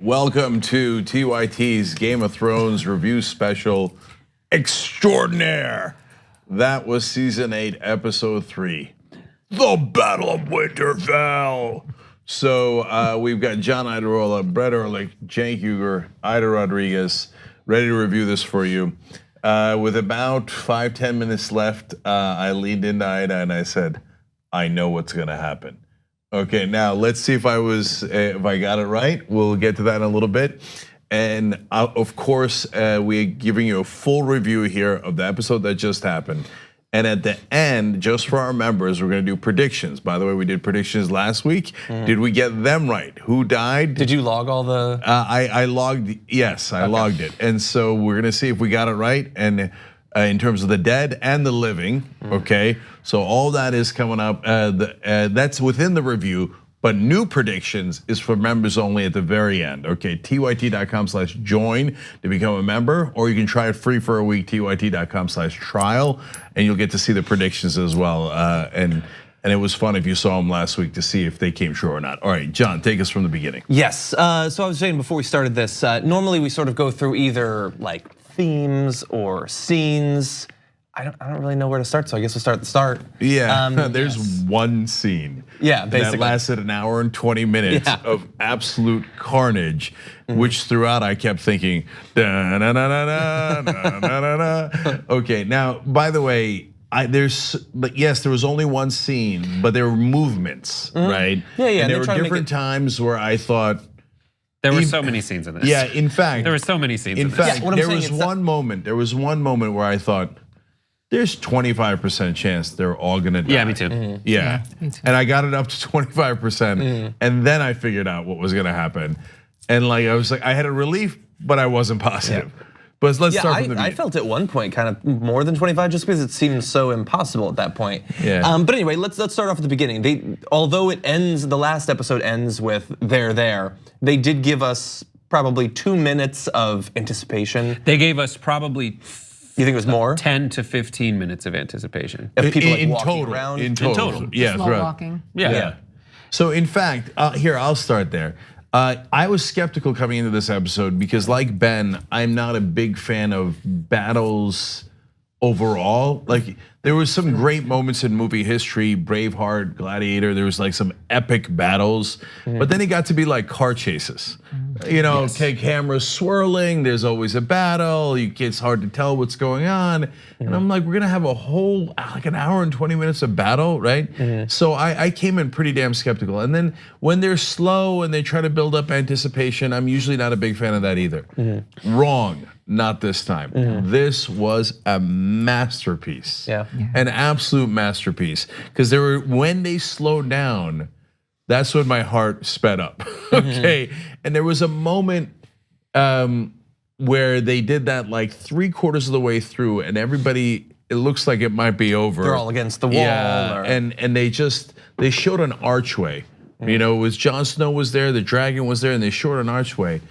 Welcome to TYT's Game of Thrones review special extraordinaire. That was season 8, episode 3, The Battle of Winterfell. So we've got John Idarola, Brett Ehrlich, Cenk Uygur, Ida Rodriguez, ready to review this for you. With about 5-10 minutes left, I leaned into Ida and I said, I know what's gonna happen. Okay, now let's see if I got it right. We'll get to that in a little bit. And of course, we're giving you a full review here of the episode that just happened. And at the end, just for our members, we're gonna do predictions. By the way, we did predictions last week. Did we get them right? Who died? Did you log all the? I logged, yes, I logged it. And so we're gonna see if we got it right. And in terms of the dead and the living, okay? So all that is coming up, that's within the review, but new predictions is for members only at the very end, okay? TYT.com/join to become a member, or you can try it free for a week, TYT.com/trial, and you'll get to see the predictions as well. And it was fun if you saw them last week to see if they came true or not. All right, John, take us from the beginning. Yes, so I was saying before we started this, normally we sort of go through either like themes or scenes. I don't really know where to start, so I guess we'll start at the start. Yeah, there's one scene. Yeah, basically. That lasted an hour and 20 minutes of absolute carnage, which throughout I kept thinking, da na na na na na na na. Okay, now by the way, yes, there was only one scene, but there were movements, right? Yeah. And there were different times where I thought. There were so many scenes in this. Yeah, in fact. There were so many scenes in this. In fact, there was one moment where I thought, there's 25% chance they're all gonna die. Yeah, me too. Yeah, me too. And I got it up to 25%, and then I figured out what was gonna happen. And like I was like, I had a relief, but I wasn't positive. But let's start from the beginning. I felt at one point kind of more than 25, just because it seemed so impossible at that point. Yeah. But anyway, let's start off at the beginning. Although it ends, the last episode ends with they're there. They did give us probably 2 minutes of anticipation. They gave us probably. You think it was more? 10 to 15 minutes of anticipation. Of people like in walking total, around? In total. Yeah, slow walking. Yeah. So in fact, here, I'll start there. I was skeptical coming into this episode because like Ben, I'm not a big fan of battles overall. Like there was some great moments in movie history, Braveheart, Gladiator, there was like some epic battles, but then it got to be like car chases. You know, okay, cameras swirling, there's always a battle, it's hard to tell what's going on. And I'm like, we're gonna have a whole, like an hour and 20 minutes of battle, right? So I came in pretty damn skeptical. And then when they're slow and they try to build up anticipation, I'm usually not a big fan of that either. Wrong, not this time. This was a masterpiece. An absolute masterpiece. Because when they slowed down, that's when my heart sped up, okay? And there was a moment where they did that like 3/4 of the way through and everybody, it looks like it might be over. They're all against the wall. Yeah, and they showed an archway. You know, it was Jon Snow was there, the dragon was there, and they showed an archway.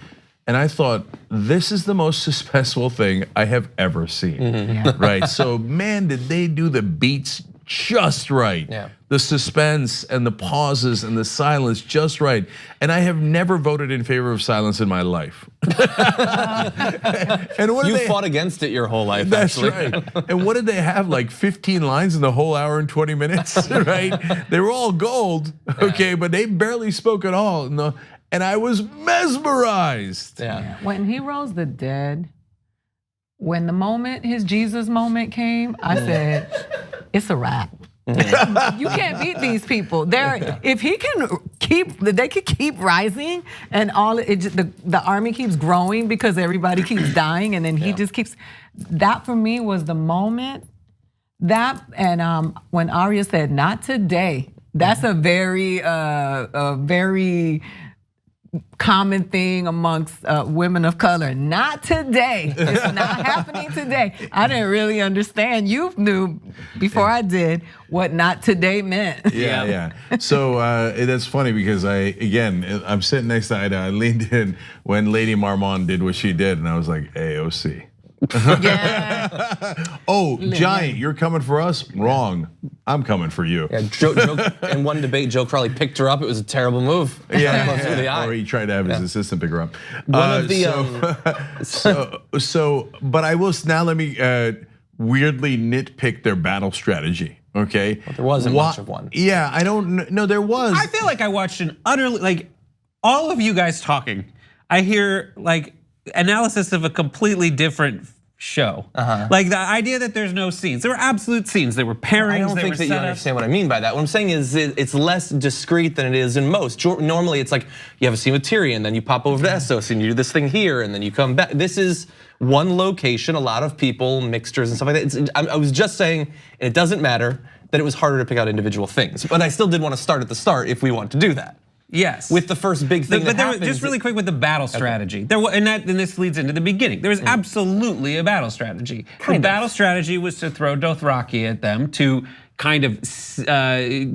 And I thought, this is the most suspenseful thing I have ever seen, right? So man, did they do the beats just right. The suspense and the pauses and the silence just right. And I have never voted in favor of silence in my life. And what you fought against it your whole life, that's actually. right. And what did they have, like 15 lines in the whole hour and 20 minutes, right? They were all gold, okay, but they barely spoke at all. And I was mesmerized. When he rose the dead, when his Jesus moment came, I said, it's a wrap. You can't beat these people. If he can they could keep rising, and the army keeps growing because everybody keeps dying, and then he just keeps. That for me was the moment. That and when Arya said, "Not today." That's a very common thing amongst women of color. Not today. It's not happening today. I didn't really understand. You knew before I did what not today meant. Yeah. So that's funny because I'm sitting next to Ida. I leaned in when Lady Marmon did what she did, and I was like, AOC. Yeah. Oh, Giant, you're coming for us? Wrong. I'm coming for you. Yeah, in one debate, Joe Crowley picked her up. It was a terrible move. Yeah, Close to the eye. or he tried to have his assistant pick her up. One of the but I will now let me weirdly nitpick their battle strategy. Okay, there wasn't much of one. Yeah, I don't know. There was. I feel like I watched an utterly like all of you guys talking. I hear like analysis of a completely different show. Like the idea that there's no scenes. There were absolute scenes. There were pairings. I don't think that you understand what I mean by that. What I'm saying is it's less discreet than it is in most. Normally it's like you have a scene with Tyrion, then you pop over to Essos and you do this thing here, and then you come back. This is one location, a lot of people, mixtures and stuff like that. I was just saying, and it doesn't matter, that it was harder to pick out individual things. But I still did want to start at the start if we want to do that. Yes. With the first big thing that happens. Just really quick with the battle strategy. And this leads into the beginning. There was absolutely a battle strategy. The battle strategy was to throw Dothraki at them to kind of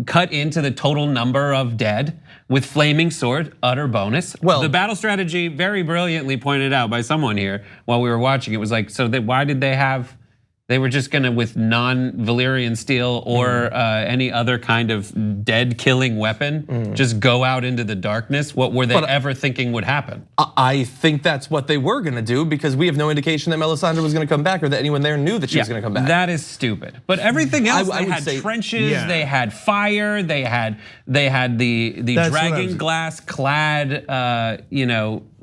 cut into the total number of dead with flaming sword, utter bonus. Well, the battle strategy, very brilliantly pointed out by someone here while we were watching, it was like, so why did they have? They were just gonna, with non-Valyrian steel or any other kind of dead-killing weapon, just go out into the darkness. What were they ever thinking would happen? I think that's what they were gonna do because we have no indication that Melisandre was gonna come back or that anyone there knew that she was gonna come back. That is stupid. But everything else, they had trenches, they had fire, they had the dragon glass clad,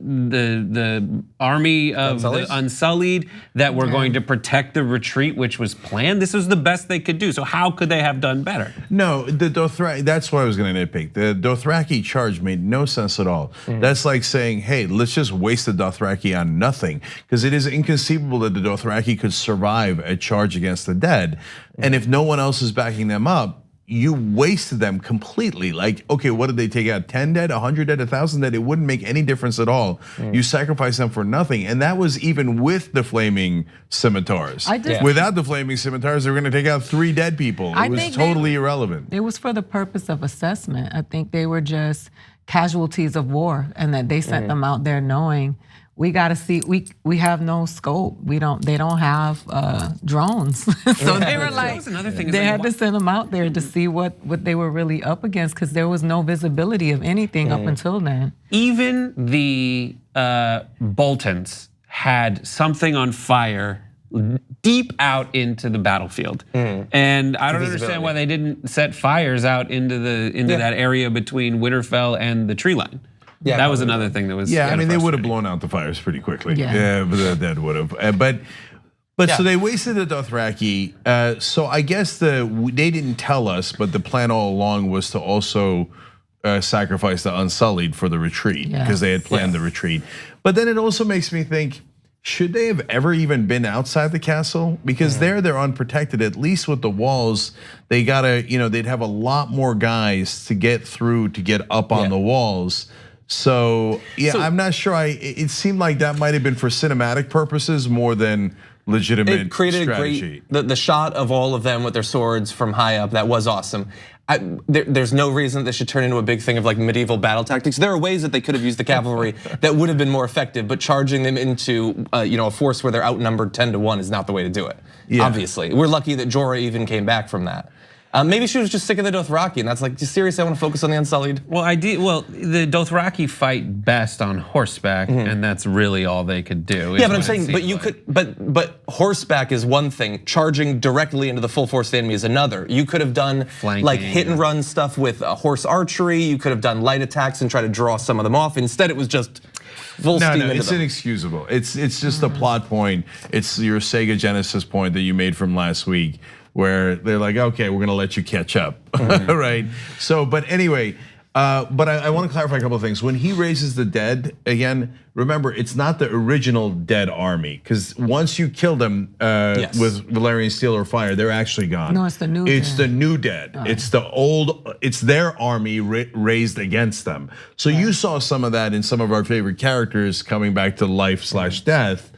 the army of the Unsullied that were going to protect the retreat, which was planned. This was the best they could do. So how could they have done better? No, the Dothraki, that's what I was gonna nitpick. The Dothraki charge made no sense at all. That's like saying, hey, let's just waste the Dothraki on nothing. Because it is inconceivable that the Dothraki could survive a charge against the dead. And if no one else is backing them up, you wasted them completely. Like, okay, what did they take out? 10 dead, 100 dead, 1,000 dead? It wouldn't make any difference at all. You sacrifice them for nothing. And that was even with the flaming scimitars. Without the flaming scimitars, they were gonna take out 3 dead people. It was totally irrelevant. It was for the purpose of assessment. I think they were just casualties of war and that they sent them out there knowing we got to see, we have no scope. They don't have drones. So they were like, they had to send them out there to see what they were really up against because there was no visibility of anything up until then. Even the Boltons had something on fire deep out into the battlefield. And I don't understand why they didn't set fires out into that area between Winterfell and the tree line. Yeah, that was another thing that was. Yeah, I mean, they would have blown out the fires pretty quickly. Yeah, but that would have. But so they wasted the Dothraki. So I guess they didn't tell us, but the plan all along was to also sacrifice the Unsullied for the retreat because they had planned the retreat. But then it also makes me think, should they have ever even been outside the castle? Because they're unprotected. At least with the walls, they gotta, they'd have a lot more guys to get through to get up on the walls. So I'm not sure. It seemed like that might have been for cinematic purposes more than legitimate strategy. It created a great, the shot of all of them with their swords from high up. That was awesome. There's no reason that this should turn into a big thing of like medieval battle tactics. There are ways that they could have used the cavalry that would have been more effective, but charging them into a force where they're outnumbered 10-1 is not the way to do it. Obviously, we're lucky that Jorah even came back from that. Maybe she was just sick of the Dothraki, and that's like, seriously, I want to focus on the Unsullied. Well, the Dothraki fight best on horseback, and that's really all they could do. Yeah, but I'm saying, but horseback is one thing. Charging directly into the full force of the enemy is another. You could have done flanking, like hit and run stuff with horse archery. You could have done light attacks and try to draw some of them off. Instead, it was just full steam into it's them. Inexcusable. It's just a plot point. It's your Sega Genesis point that you made from last week, where they're like, okay, we're gonna let you catch up, right? So, but anyway, but I want to clarify a couple of things. When he raises the dead again, remember it's not the original dead army, because once you kill them with Valyrian steel or fire, they're actually gone. No, it's the new. It's the new dead. It's the old. It's their army raised against them. So you saw some of that in some of our favorite characters coming back to life/death.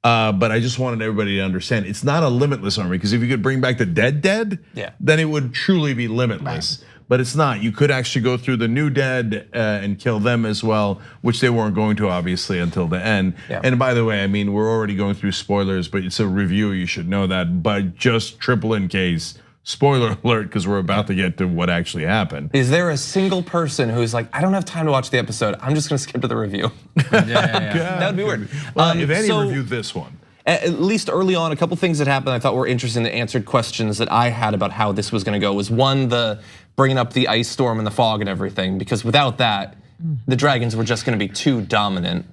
But I just wanted everybody to understand it's not a limitless army, because if you could bring back the dead, then it would truly be limitless. Right. but it's not. You could actually go through the new dead and kill them as well, which they weren't going to obviously until the end. Yeah. And by the way, I mean, we're already going through spoilers, but it's a review, you should know that, but just triple in case. Spoiler alert, because we're about to get to what actually happened. Is there a single person who's like, I don't have time to watch the episode, I'm just gonna skip to the review? That would be weird. Well, if any so- reviewed this one. At least early on, a couple things that happened I thought were interesting that answered questions that I had about how this was gonna go was one, the bringing up the ice storm and the fog and everything, because without that, the dragons were just gonna be too dominant.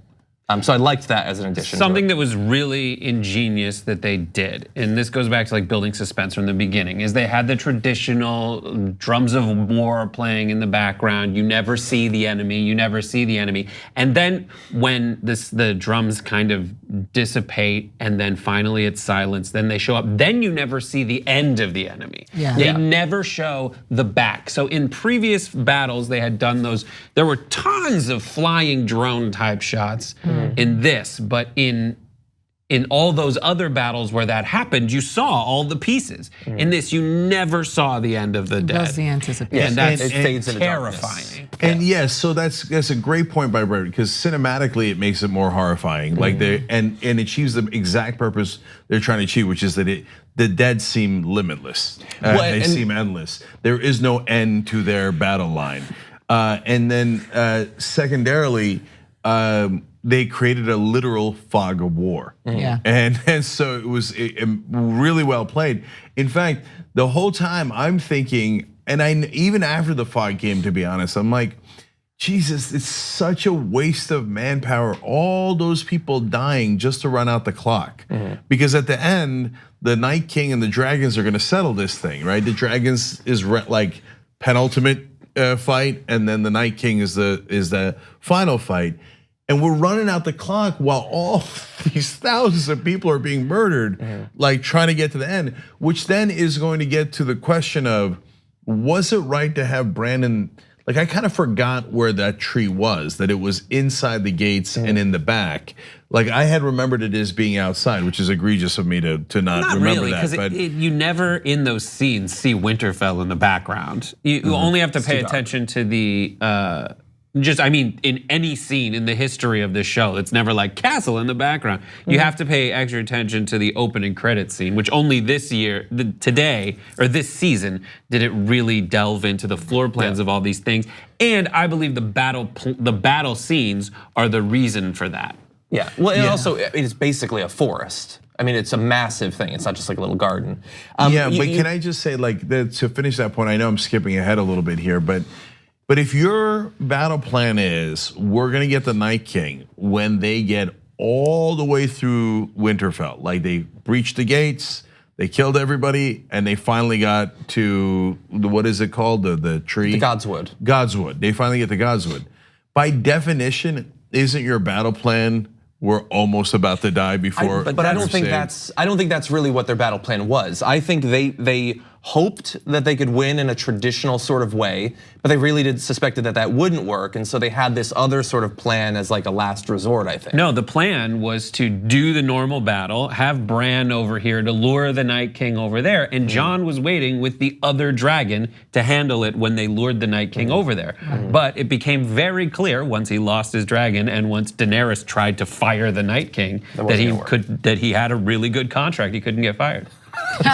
So I liked that as an addition. Something that was really ingenious that they did, and this goes back to like building suspense from the beginning, is they had the traditional drums of war playing in the background. You never see the enemy, you never see the enemy. And then when the drums kind of dissipate and then finally it's silence, then they show up, then you never see the end of the enemy. They never show the back. So in previous battles, they had done those, there were tons of flying drone type shots in this, but in all those other battles where that happened, you saw all the pieces. In this, you never saw the end of the dead. That's the anticipation. And that's it fades into terrifying. And yes, so that's a great point by Brett, because cinematically it makes it more horrifying. Like they and achieves the exact purpose they're trying to achieve, which is that the dead seem limitless. They seem endless. There is no end to their battle line. And then secondarily, they created a literal fog of war. Yeah. And so it was really well played. In fact, the whole time I'm thinking, and even after the fog came, to be honest, I'm like, Jesus, it's such a waste of manpower. All those people dying just to run out the clock. Because at the end, the Night King and the dragons are gonna settle this thing, right? The dragons is like penultimate fight, and then the Night King is the final fight. And we're running out the clock while all these thousands of people are being murdered, like trying to get to the end, which then is going to get to the question of, was it right to have Brandon, like I kind of forgot where that tree was, that it was inside the gates and in the back. Like I had remembered it as being outside, which is egregious of me to not remember really, that. But you never in those scenes see Winterfell in the background. You only have to pay attention to the, in any scene in the history of this show, it's never like castle in the background. You have to pay extra attention to the opening credits scene, which only this year, today, or this season, did it really delve into the floor plans of all these things. And I believe the battle scenes are the reason for that. Yeah, well, and also it's basically a forest. I mean, it's a massive thing. It's not just like a little garden. But can I just say, like, to finish that point, I know I'm skipping ahead a little bit here, but if your battle plan is, we're gonna get the Night King when they get all the way through Winterfell, like they breached the gates, they killed everybody, and they finally got to what is it called, the tree? The Godswood. Godswood. They finally get to Godswood. By definition, isn't your battle plan, we're almost about to die before? But I don't think that's really what their battle plan was. I think they hoped that they could win in a traditional sort of way, but they really suspected that that wouldn't work, and so they had this other sort of plan as like a last resort, I think. No, the plan was to do the normal battle, have Bran over here to lure the Night King over there, and Jon was waiting with the other dragon to handle it when they lured the Night King over there. But it became very clear once he lost his dragon and once Daenerys tried to fire the Night King that he had a really good contract. He couldn't get fired. And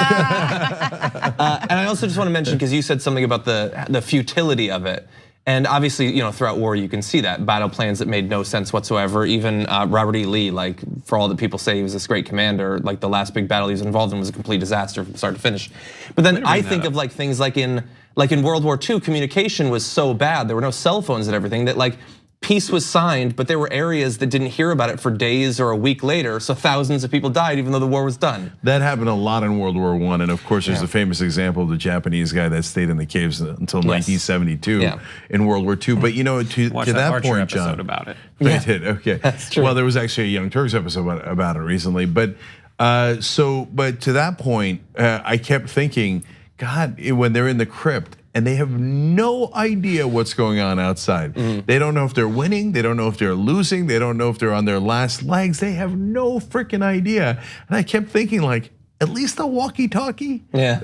I also just want to mention, because you said something about the futility of it. And obviously, throughout war, you can see that battle plans that made no sense whatsoever. Even Robert E. Lee, like for all that people say he was this great commander, like the last big battle he was involved in was a complete disaster from start to finish. But then I think of like things like in World War II, communication was so bad. There were no cell phones and everything that like peace was signed, but there were areas that didn't hear about it for days or a week later, so thousands of people died even though the war was done. That happened a lot in World War I, and of course there's the famous example of the Japanese guy that stayed in the caves until 1972 in World War II. But to that point, John, about it. They did, okay. That's true. Well, there was actually a Young Turks episode about it recently, but but to that point, I kept thinking, God, when they're in the crypt, and they have no idea what's going on outside. They don't know if they're winning, they don't know if they're losing, they don't know if they're on their last legs. They have no freaking idea. And I kept thinking, like, at least a walkie-talkie. Yeah.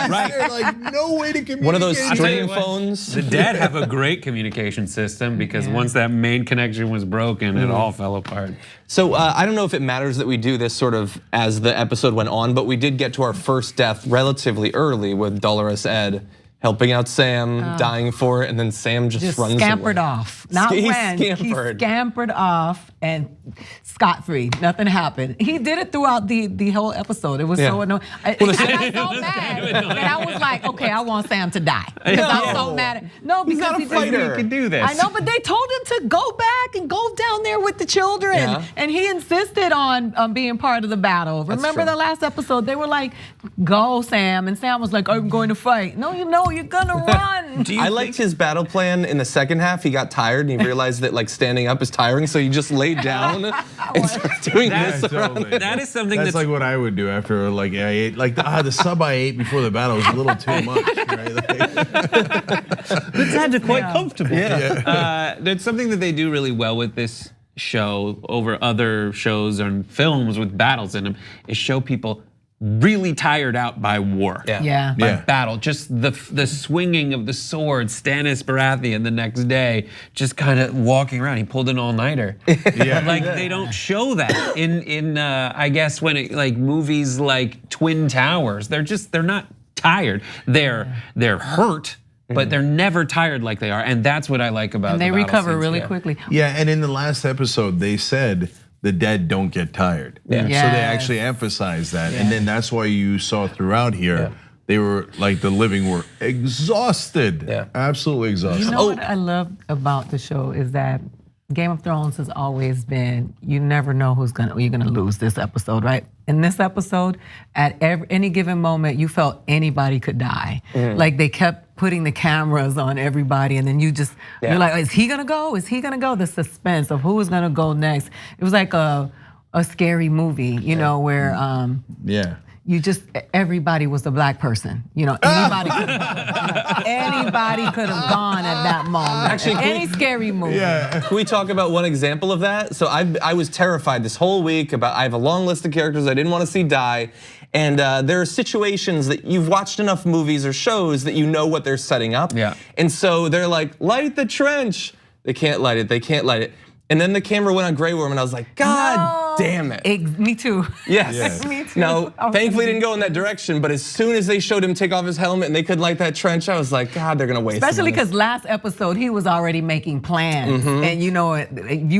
Right. Like no way to communicate. One of those I'll tell string you what, phones. The dead have a great communication system because once that main connection was broken, it all fell apart. So I don't know if it matters that we do this sort of as the episode went on, but we did get to our first death relatively early with Dolorous Ed helping out Sam, dying for it, and then Sam just runs scampered away. off. Not He when. scampered. He scampered off and scot-free. Nothing happened. He did it throughout the whole episode. It was so annoying. And I got so mad that I was like, okay, I want Sam to die. Because I'm so mad. No, because not a he fighter. He could do this. I know, but they told him to go back and go down there with the children. Yeah. And he insisted on being part of the battle. Remember true. the last episode? They were like, go, Sam. And Sam was like, I'm going to fight. No, you're gonna run. I liked his battle plan in the second half. He got tired and he realized that like standing up is tiring, so he just laid down and started doing this around. Totally. That is something That's like what I would do after like I ate like the sub I ate before the battle was a little too much. Right? It's had to quite Yeah. comfortable. There's something that they do really well with this show over other shows and films with battles in them is show people really tired out by war. Yeah. By Yeah. battle, just the swinging of the sword. Stannis Baratheon the next day, just kind of walking around. He pulled an all-nighter. Yeah. Like they don't show that in I guess when it like movies like Twin Towers. They're not tired. They're hurt, but they're never tired like they are, and that's what I like about. And they the battle recover scenes. really Yeah. quickly. Yeah, and in the last episode, they said the dead don't get tired. Yeah. So they Yes. actually emphasized that. And then that's why you saw throughout here, they were like the living were exhausted. Yeah. Absolutely exhausted. You know what I love about the show is that Game of Thrones has always been, you never know you're gonna lose this episode, right? In this episode, at any given moment, you felt anybody could die. Like they kept putting the cameras on everybody, and then you're like, is he gonna go? Is he gonna go? The suspense of who is gonna go next. It was like a scary movie, you know, where Yeah. everybody was a black person. Anybody could have gone at that moment. Actually, any scary movie. Yeah. Can we talk about one example of that? So I was terrified this whole week I have a long list of characters I didn't want to see die. And there are situations that you've watched enough movies or shows that you know what they're setting up. Yeah. And so they're like, light the trench. They can't light it, they can't light it. And then the camera went on Grey Worm and I was like, God damn it. Me too. Yes. Me too. No, I was thankfully gonna didn't go in that direction, but as soon as they showed him take off his helmet and they could light that trench, I was like, God, they're gonna waste it on Especially this. because last episode he was already making plans, and you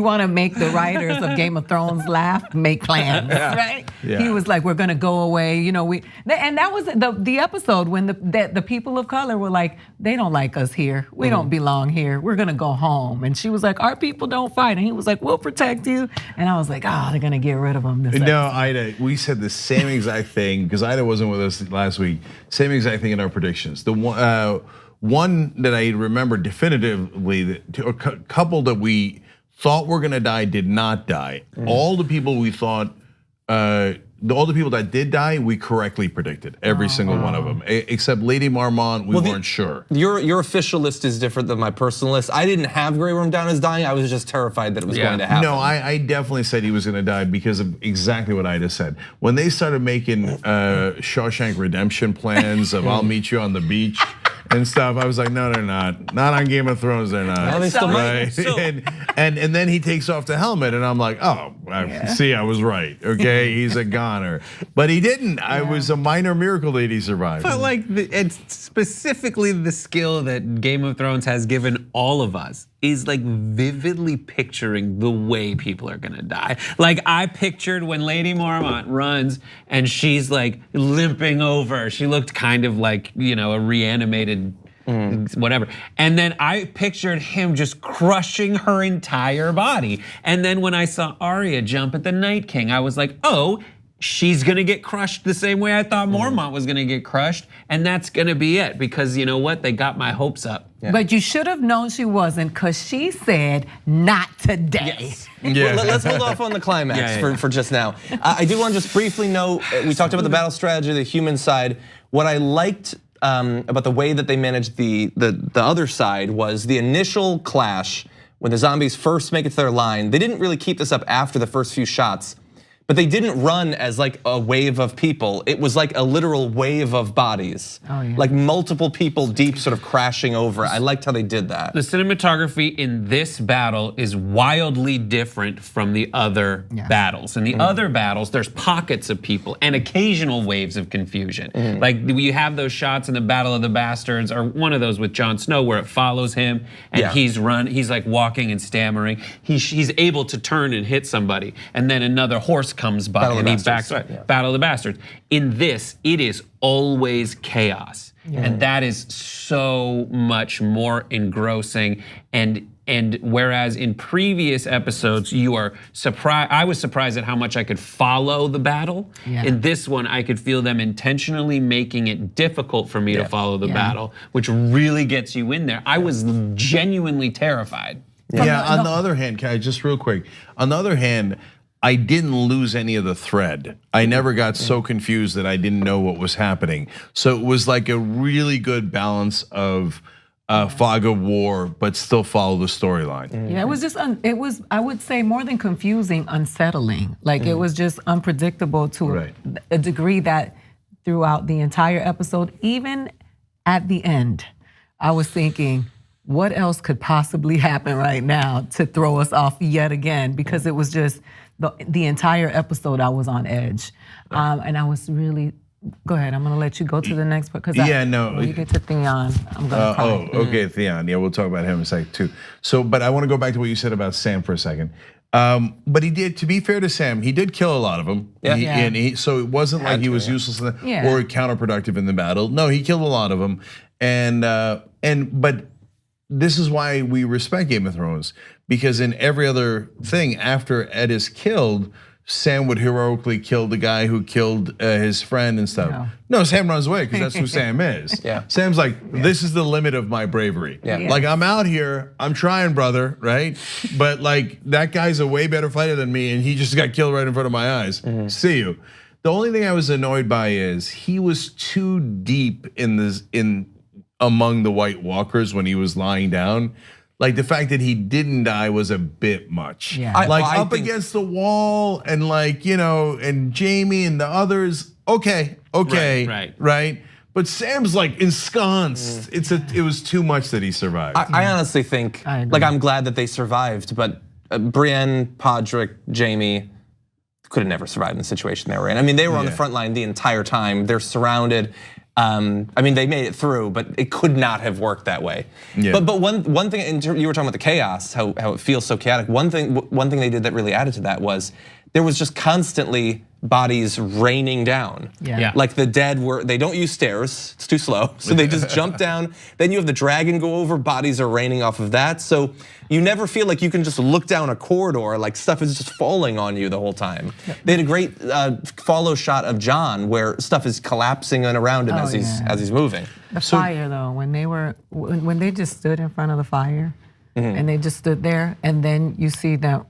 want to make the writers of Game of Thrones laugh, make plans, right? Yeah. He was like, "We're gonna go away," and that was the episode when the people of color were like, "They don't like us here. We don't belong here. We're gonna go home." And she was like, "Our people don't fight," and he was like, "We'll protect you." And I was like, "Oh, they're gonna get rid of him." No, Ida, we said the same exact thing because Ida wasn't with us last week. Same exact thing in our predictions. The one that I remember definitively, a couple that we thought were gonna die did not die. All the people we thought, all the people that did die, we correctly predicted every single one of them, except Lady Marmont. We weren't sure. Your official list is different than my personal list. I didn't have Grey Worm down as dying. I was just terrified that it was going to happen. No, I definitely said he was going to die because of exactly what I just said. When they started making Shawshank Redemption plans of I'll meet you on the beach and stuff, I was like, no, they're not. Not on Game of Thrones, they're not. Well, they still might. Right? And then he takes off the helmet, and I'm like, oh, see, I was right. Okay, he's a goner, but he didn't. It was a minor miracle that he survived. But like, it's specifically the skill that Game of Thrones has given all of us is like vividly picturing the way people are gonna die. Like I pictured when Lady Mormont runs and she's like limping over. She looked kind of like, a reanimated whatever. And then I pictured him just crushing her entire body. And then when I saw Arya jump at the Night King, I was like, oh, she's gonna get crushed the same way I thought Mormont was gonna get crushed, and that's gonna be it, because you know what? They got my hopes up. Yeah. But you should have known she wasn't, because she said, not today. Yes. Yeah. Well, let's hold off on the climax for just now. I do want to just briefly note, we talked about the battle strategy, the human side. What I liked about the way that they managed the other side was the initial clash when the zombies first make it to their line. They didn't really keep this up after the first few shots, but they didn't run as like a wave of people. It was like a literal wave of bodies. Oh, yeah. Like multiple people deep sort of crashing over. I liked how they did that. The cinematography in this battle is wildly different from the other battles. In the other battles, there's pockets of people and occasional waves of confusion. Like you have those shots in the Battle of the Bastards, or one of those with Jon Snow where it follows him and he's like walking and stammering. He's able to turn and hit somebody, and then another horse comes by and he backs up. Battle of the Bastards. In this, it is always chaos. And that is so much more engrossing. And whereas in previous episodes you are surprised, I was surprised at how much I could follow the battle. In this one, I could feel them intentionally making it difficult for me to follow the battle, which really gets you in there. I was genuinely terrified. Yeah, on the other hand, can I just real quick, on the other hand, I didn't lose any of the thread. I never got so confused that I didn't know what was happening. So it was like a really good balance of fog of war, but still follow the storyline. Yeah, it was just, it was, I would say more than confusing, unsettling. Like it was just unpredictable to a degree that throughout the entire episode, even at the end, I was thinking, what else could possibly happen right now to throw us off yet again? Because it was just, the entire episode I was on edge. And I was really, go ahead, I'm gonna let you go to the next part. Because when you get to Theon, I'm gonna cry. Okay, Theon, yeah, we'll talk about him in a sec too. So, but I wanna go back to what you said about Sam for a second. But he did, to be fair to Sam, he did kill a lot of them. So it wasn't like he was useless or counterproductive in the battle. No, he killed a lot of them. But this is why we respect Game of Thrones, because in every other thing, after Ed is killed, Sam would heroically kill the guy who killed his friend and stuff. No, Sam runs away because that's who Sam is. Sam's like, this is the limit of my bravery. Like I'm out here, I'm trying, brother, right? But like that guy's a way better fighter than me, and he just got killed right in front of my eyes. See you. The only thing I was annoyed by is he was too deep among the White Walkers when he was lying down. Like the fact that he didn't die was a bit much. Like up against the wall and like, and Jamie and the others, okay. Right. But Sam's like ensconced. It was too much that he survived. I honestly think, like I'm glad that they survived, but Brienne, Podrick, Jamie could have never survived in the situation they were in. I mean, they were on the front line the entire time. They're surrounded. I mean, they made it through, but it could not have worked that way. But one thing, you were talking about the chaos, how it feels so chaotic. One thing they did that really added to that was there was just constantly bodies raining down. Like the dead they don't use stairs, it's too slow. So they just jump down. Then you have the dragon go over, bodies are raining off of that. So you never feel like you can just look down a corridor, like stuff is just falling on you the whole time. They had a great follow shot of Jon where stuff is collapsing around him as he's moving. The fire though, when they just stood in front of the fire and they just stood there, and then you see that.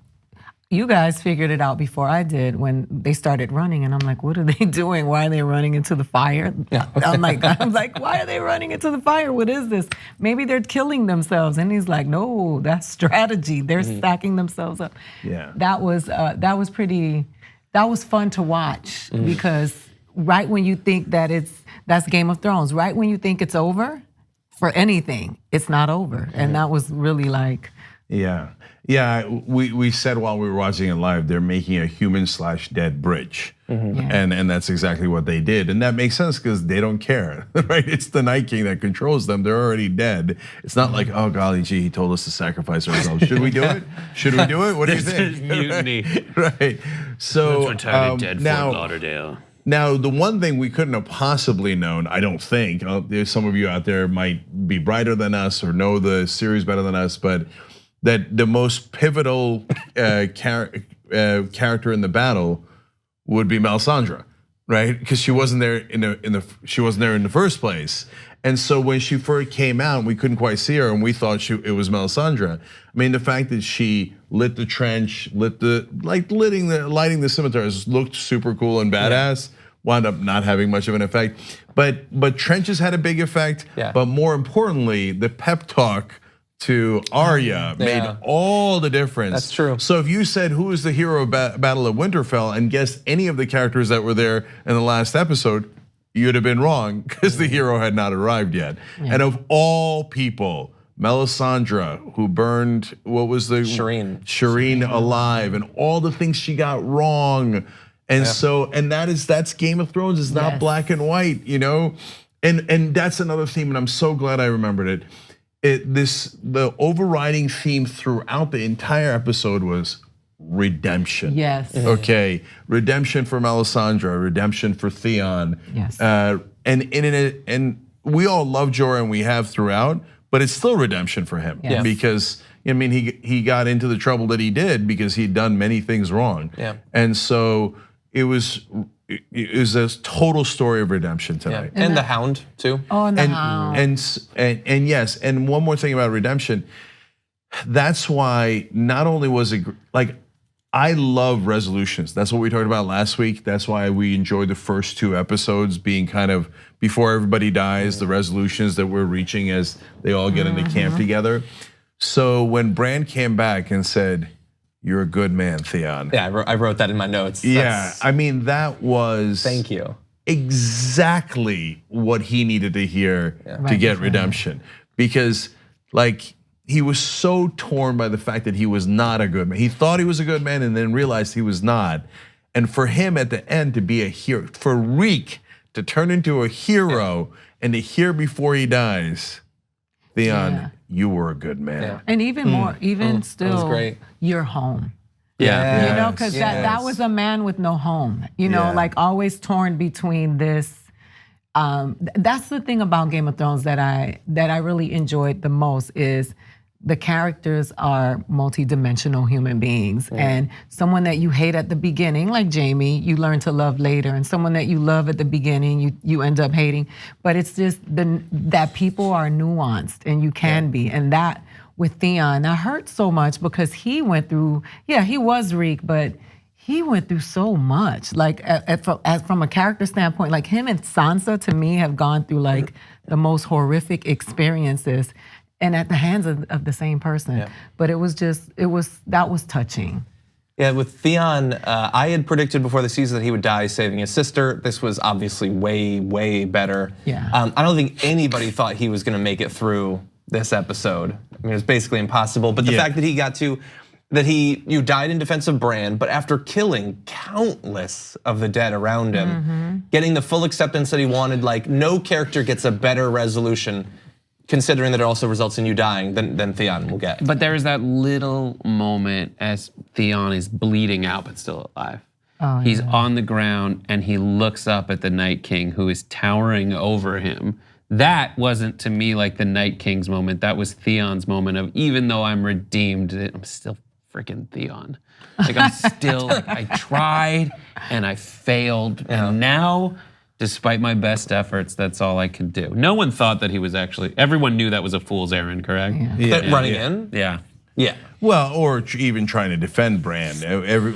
You guys figured it out before I did when they started running, and I'm like, what are they doing? Why are they running into the fire? I'm like, why are they running into the fire? What is this? Maybe they're killing themselves. And he's like, no, that's strategy. They're stacking themselves up. That was fun to watch because right when you think that's Game of Thrones, right when you think it's over for anything, it's not over. And that was really like. Yeah, we said while we were watching it live, they're making a human/dead bridge. And that's exactly what they did. And that makes sense because they don't care, right? It's the Night King that controls them. They're already dead. It's not like, oh golly gee, he told us to sacrifice ourselves. Should we do it? What do you think? Mutiny. Right. So that's entirely dead Fort Lauderdale. Now, the one thing we couldn't have possibly known, I don't think, there's some of you out there might be brighter than us or know the series better than us, but that the most pivotal character in the battle would be Melisandre, right? Because she wasn't there in the first place. And so when she first came out, we couldn't quite see her, and we thought it was Melisandre. I mean, the fact that she lit the trench, lighting the scimitars looked super cool and badass. Wound up not having much of an effect, but trenches had a big effect. But more importantly, the pep talk to Arya made all the difference. That's true. So if you said who is the hero of Battle of Winterfell and guessed any of the characters that were there in the last episode, you'd have been wrong because the hero had not arrived yet. And of all people, Melisandre, who burned, what was the Shireen alive, and all the things she got wrong. And so, and that's Game of Thrones. It's not black and white, you know? And that's another theme, and I'm so glad I remembered it. The overriding theme throughout the entire episode was redemption. Yes. Okay, redemption for Melisandre, redemption for Theon. Yes. And we all love Jorah and we have throughout, but it's still redemption for him because I mean he got into the trouble that he did because he'd done many things wrong. And so it was a total story of redemption tonight. And the Hound too. Oh, and the Hound. And yes, and one more thing about redemption. That's why not only was it like I love resolutions. That's what we talked about last week. That's why we enjoyed the first 2 episodes being kind of before everybody dies, the resolutions that we're reaching as they all get into camp together. So when Bran came back and said, "You're a good man, Theon." Yeah, I wrote that in my notes. Yeah, I mean that was thank you. Exactly what he needed to hear to get redemption, because like he was so torn by the fact that he was not a good man. He thought he was a good man and then realized he was not. And for him at the end to be a hero, for Reek to turn into a hero and to hear before he dies, Theon, you were a good man. And even more, even still, you're home. Yeah. You know, because that was a man with no home. You know, like always torn between this. That's the thing about Game of Thrones that I really enjoyed the most is the characters are multidimensional human beings, and someone that you hate at the beginning, like Jaime, you learn to love later, and someone that you love at the beginning, you end up hating. But it's just that people are nuanced, and you can be, and that with Theon, that hurt so much because he went through. Yeah, he was Reek, but he went through so much. Like from a character standpoint, like him and Sansa to me have gone through like the most horrific experiences. And at the hands of the same person. But that was touching. Yeah, with Theon, I had predicted before the season that he would die saving his sister. This was obviously way, way better. Yeah. I don't think anybody thought he was gonna make it through this episode. I mean, it was basically impossible. But the fact that you died in defense of Bran, but after killing countless of the dead around him, getting the full acceptance that he wanted, like no character gets a better resolution considering that it also results in you dying than Theon will get. But there's that little moment as Theon is bleeding out but still alive. He's on the ground and he looks up at the Night King who is towering over him. That wasn't to me like the Night King's moment. That was Theon's moment of even though I'm redeemed, I'm still freaking Theon. Like I'm still, like I tried and I failed and now, despite my best efforts, that's all I could do. No one thought that he was actually, everyone knew that was a fool's errand, correct? Running in? Yeah. Well, or even trying to defend Bran.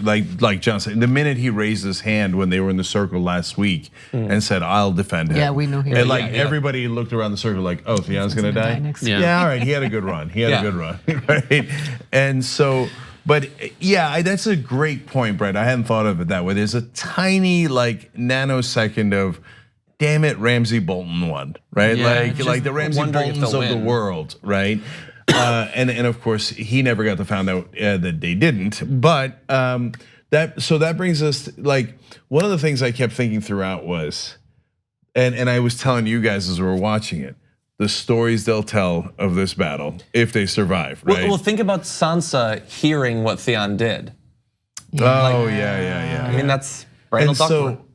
Like John said, the minute he raised his hand when they were in the circle last week and said, "I'll defend him." Yeah, we knew he And like everybody looked around the circle like, "Oh, Theon's gonna die." All right, he had a good run. He had a good run, right? And so, but yeah, that's a great point, Brett. I hadn't thought of it that way. There's a tiny like nanosecond of, damn it, Ramsay Bolton won, right? Like the Ramsay Boltons of the world, right? And of course he never got to find out that they didn't. But that brings us to, like one of the things I kept thinking throughout was, and I was telling you guys as we were watching it, the stories they'll tell of this battle if they survive, right? Well, think about Sansa hearing what Theon did. Yeah. I mean, that's and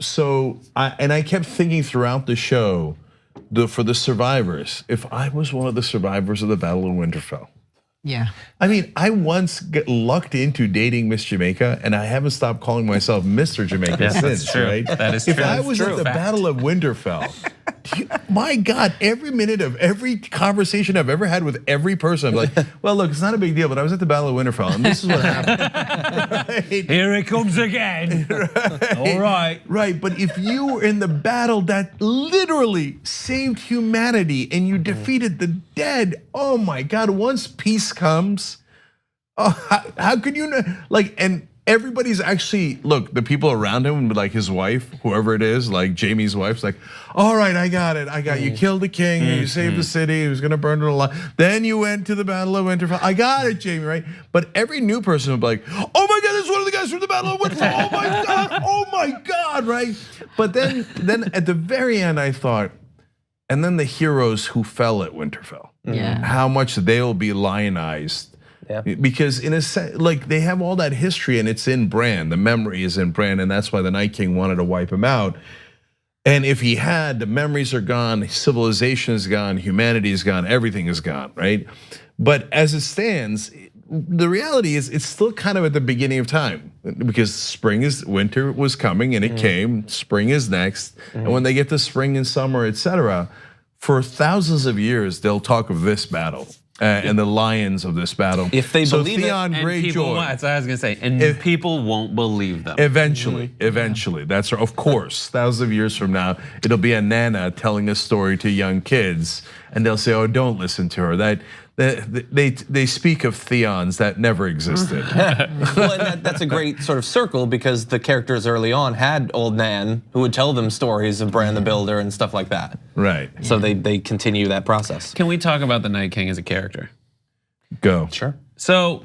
so I kept thinking throughout the show, for the survivors, if I was one of the survivors of the Battle of Winterfell. Yeah. I mean, I once lucked into dating Miss Jamaica, and I haven't stopped calling myself Mr. Jamaica since, right? That is true. If I was at the Battle of Winterfell, My God, every minute of every conversation I've ever had with every person, I'm like, well, look, it's not a big deal, but I was at the Battle of Winterfell, and this is what happened. Right? Here it comes again. Right. All right. Right, but if you were in the battle that literally saved humanity and you defeated the dead, oh my God, once peace comes, how could you know? Like, and everybody's actually, look, the people around him, like his wife, whoever it is, like Jaime's wife's like, all right, I got it. You killed the king, you saved the city, he was gonna burn it alive. Then you went to the Battle of Winterfell. I got it, Jaime, right? But every new person would be like, oh my God, this is one of the guys from the Battle of Winterfell. Oh my God, right? But then at the very end, I thought, and then the heroes who fell at Winterfell, how much they'll be lionized. Yeah. Because in a sense, like they have all that history and it's in Bran, the memory is in Bran, and that's why the Night King wanted to wipe him out. And if he had, the memories are gone, civilization is gone, humanity is gone, everything is gone, right? But as it stands, the reality is it's still kind of at the beginning of time, because winter was coming and it came, spring is next. And when they get to spring and summer, etc., for thousands of years, they'll talk of this battle. And the lions of this battle. If they believe Theon it, Greyjoy, that's what I was gonna say, and people won't believe them. Eventually, that's of course. Thousands of years from now, it'll be a nana telling a story to young kids, and they'll say, "Oh, don't listen to her." They speak of Theons that never existed. Well, and that's a great sort of circle, because the characters early on had old Nan who would tell them stories of Bran the Builder and stuff like that. Right. So they continue that process. Can we talk about the Night King as a character? Go. Sure. So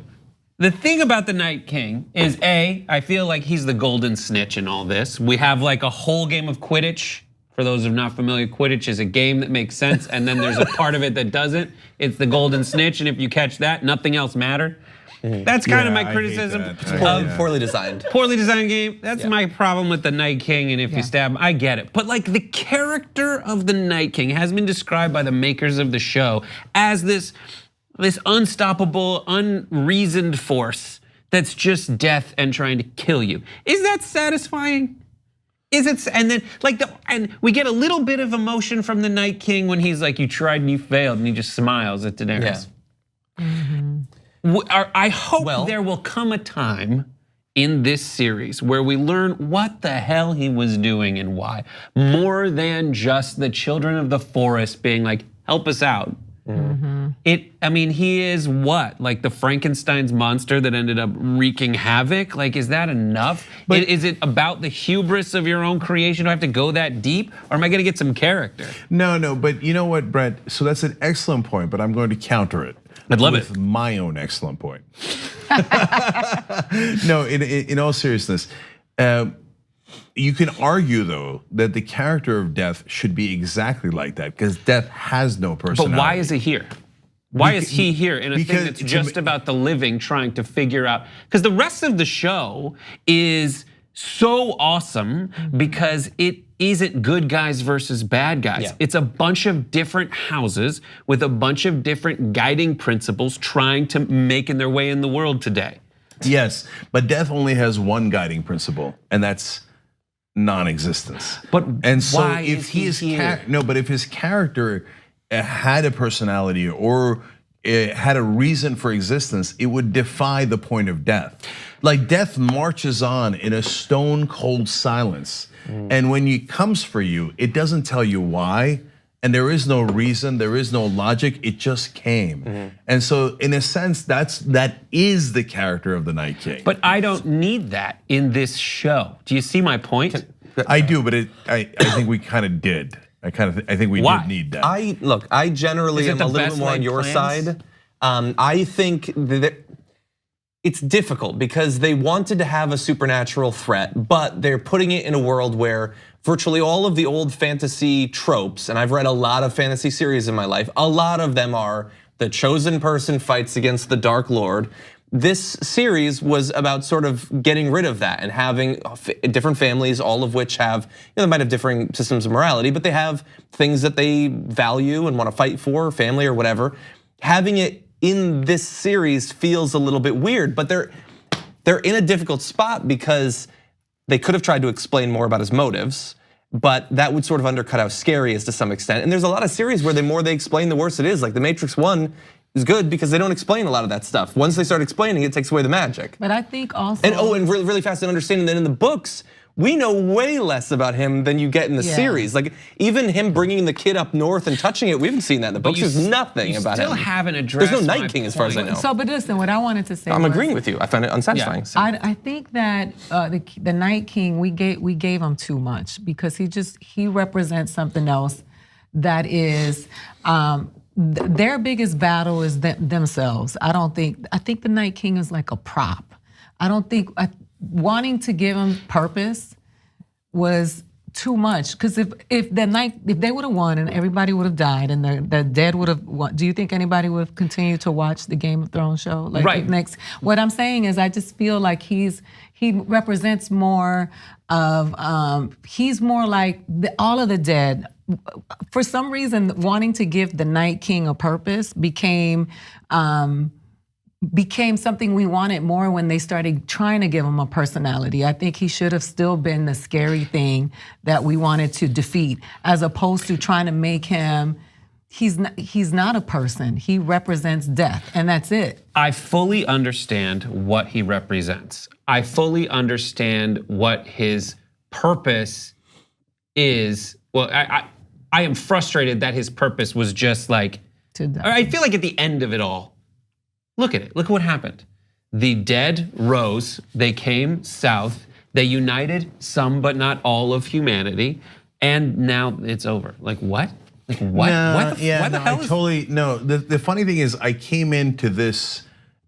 the thing about the Night King is, I feel like he's the golden snitch in all this. We have like a whole game of Quidditch. For those who are not familiar, Quidditch is a game that makes sense, and then there's a part of it that doesn't. It's the golden snitch, and if you catch that, nothing else mattered. That's kind of my criticism of Poorly designed. Poorly designed game. That's my problem with the Night King, and if you stab him, I get it. But like the character of the Night King has been described by the makers of the show as this unstoppable, unreasoned force that's just death and trying to kill you. Is that satisfying? Is it? And then and we get a little bit of emotion from the Night King when he's like, "You tried and you failed," and he just smiles at Daenerys. I hope there will come a time in this series where we learn what the hell he was doing and why, more than just the children of the forest being like, "Help us out." I mean, he is what? Like the Frankenstein's monster that ended up wreaking havoc? Like, is that enough? But is it about the hubris of your own creation? Do I have to go that deep? Or am I gonna get some character? No, but you know what, Brett? So that's an excellent point, but I'm going to counter it. I'd love with my own excellent point. No, in all seriousness, you can argue though that the character of Death should be exactly like that, because Death has no personality. But why is he here? Why is he here in a thing that's just about the living trying to figure out? Because the rest of the show is so awesome because it isn't good guys versus bad guys. It's a bunch of different houses with a bunch of different guiding principles trying to making their way in the world today. Yes, but Death only has one guiding principle, and that's non-existence. But so why if is he here? but if his character had a personality or it had a reason for existence, it would defy the point of Death. Like Death marches on in a stone cold silence. And when he comes for you, it doesn't tell you why. And there is no reason, there is no logic, it just came. And so in a sense, that is the character of the Night King. But I don't need that in this show. Do you see my point? I do, but I think we kind of did. I think we did need that. I generally am a little bit more on your side. I think that it's difficult because they wanted to have a supernatural threat, but they're putting it in a world where virtually all of the old fantasy tropes, and I've read a lot of fantasy series in my life, a lot of them are the chosen person fights against the Dark Lord. This series was about sort of getting rid of that and having different families, all of which have, they might have differing systems of morality, but they have things that they value and want to fight for, family or whatever. Having it in this series feels a little bit weird, but they're in a difficult spot because they could have tried to explain more about his motives. but that would sort of undercut how scary it is to some extent. And there's a lot of series where the more they explain, the worse it is. Like The Matrix 1 is good because they don't explain a lot of that stuff. Once they start explaining, it takes away the magic. But I think also. And really, really fast in understanding that in the books, we know way less about him than you get in the series. Like even him bringing the kid up north and touching it, we haven't seen that in the books. There's nothing about him. You still haven't addressed. There's no Night King as far as I know. So, but listen, what I wanted to say. I'm agreeing with you. I find it unsatisfying. Yeah. I think that the Night King, we gave him too much because he represents something else that is. Their biggest battle is themselves. I think the Night King is like a prop. I don't think wanting to give him purpose was too much. Because if they would have won and everybody would have died and the dead would have won, do you think anybody would have continued to watch the Game of Thrones show? Like right. Next, what I'm saying is I just feel like he represents more of he's more like all of the dead. For some reason, wanting to give the Night King a purpose became something we wanted more when they started trying to give him a personality. I think he should have still been the scary thing that we wanted to defeat, as opposed to trying to make him. He's not a person. He represents death, and that's it. I fully understand what he represents. I fully understand what his purpose is. Well, I am frustrated that his purpose was just like, I feel like at the end of it all, look at it, look at what happened. The dead rose, they came south, they united some but not all of humanity, and now it's over. Like what? Like what? No, Why the hell is no. The funny thing is I came into this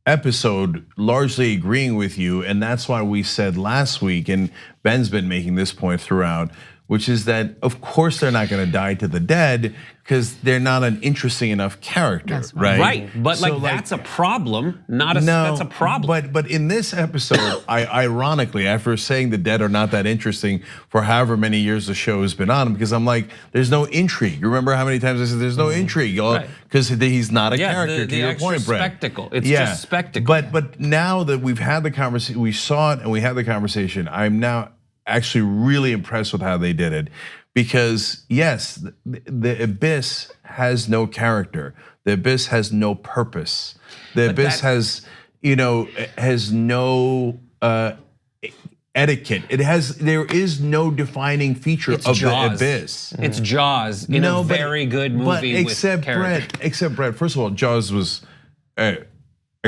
episode largely agreeing with you, and that's why we said last week, and Ben's been making this point throughout, which is that of course they're not going to die to the dead because they're not an interesting enough character, right? Right, but so that's a problem, that's a problem. But in this episode, ironically, after saying the dead are not that interesting for however many years the show has been on, because I'm like, there's no intrigue. You remember how many times I said there's no intrigue, because he's not a character. To your point, Brett. Spectacle. It's just spectacle. But now that we've had the conversation, we saw it and we had the conversation, I'm now actually really impressed with how they did it, because yes, the Abyss has no character. The Abyss has no purpose. The Abyss has no etiquette. There is no defining feature of the Abyss. It's Jaws in a very good movie except Brett. First of all, Jaws was a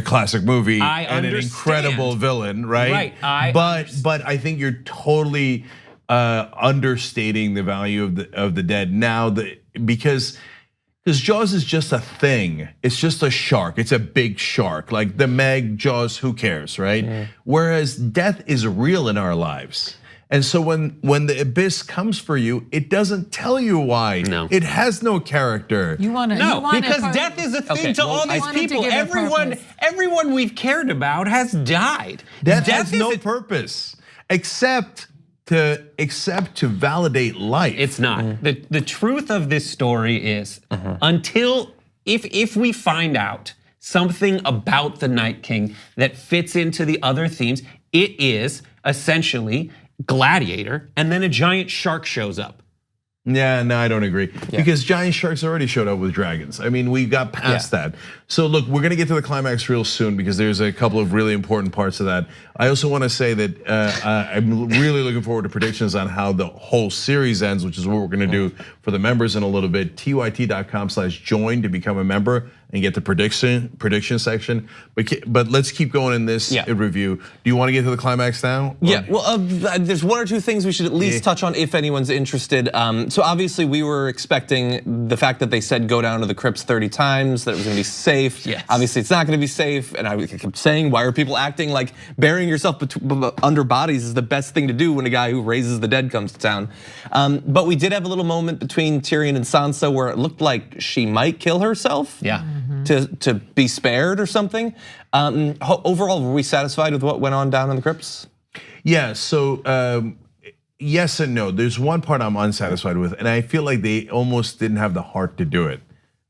classic movie and an incredible villain, right? Right. But I think you're totally understating the value of the dead now, because Jaws is just a thing. It's just a shark. It's a big shark, like the Meg, Jaws. Who cares, right? Mm. Whereas death is real in our lives. And so when the Abyss comes for you, it doesn't tell you why. No. It has no character. Because death is a thing to all these people. Everyone we've cared about has died. Death has no purpose except to validate life. It's not. The truth of this story is until if we find out something about the Night King that fits into the other themes, it is essentially Gladiator, and then a giant shark shows up. Yeah, no, I don't agree. Yeah. Because giant sharks already showed up with dragons. I mean, we got past that. So look, we're gonna get to the climax real soon because there's a couple of really important parts of that. I also wanna say that I'm really looking forward to predictions on how the whole series ends, which is what we're gonna do for the members in a little bit. TYT.com/join to become a member and get the prediction section. But let's keep going in this review. Do you wanna get to the climax now? Yeah, well, there's one or two things we should at least touch on if anyone's interested. So obviously we were expecting the fact that they said go down to the crypts 30 times, that it was gonna be safe. Yes. Obviously it's not gonna be safe, and I kept saying, why are people acting like burying yourself under bodies is the best thing to do when a guy who raises the dead comes to town? But we did have a little moment between Tyrion and Sansa where it looked like she might kill herself. Yeah. To be spared or something. Overall, were we satisfied with what went on down in the crypts? Yeah, so yes and no. There's one part I'm unsatisfied with, and I feel like they almost didn't have the heart to do it.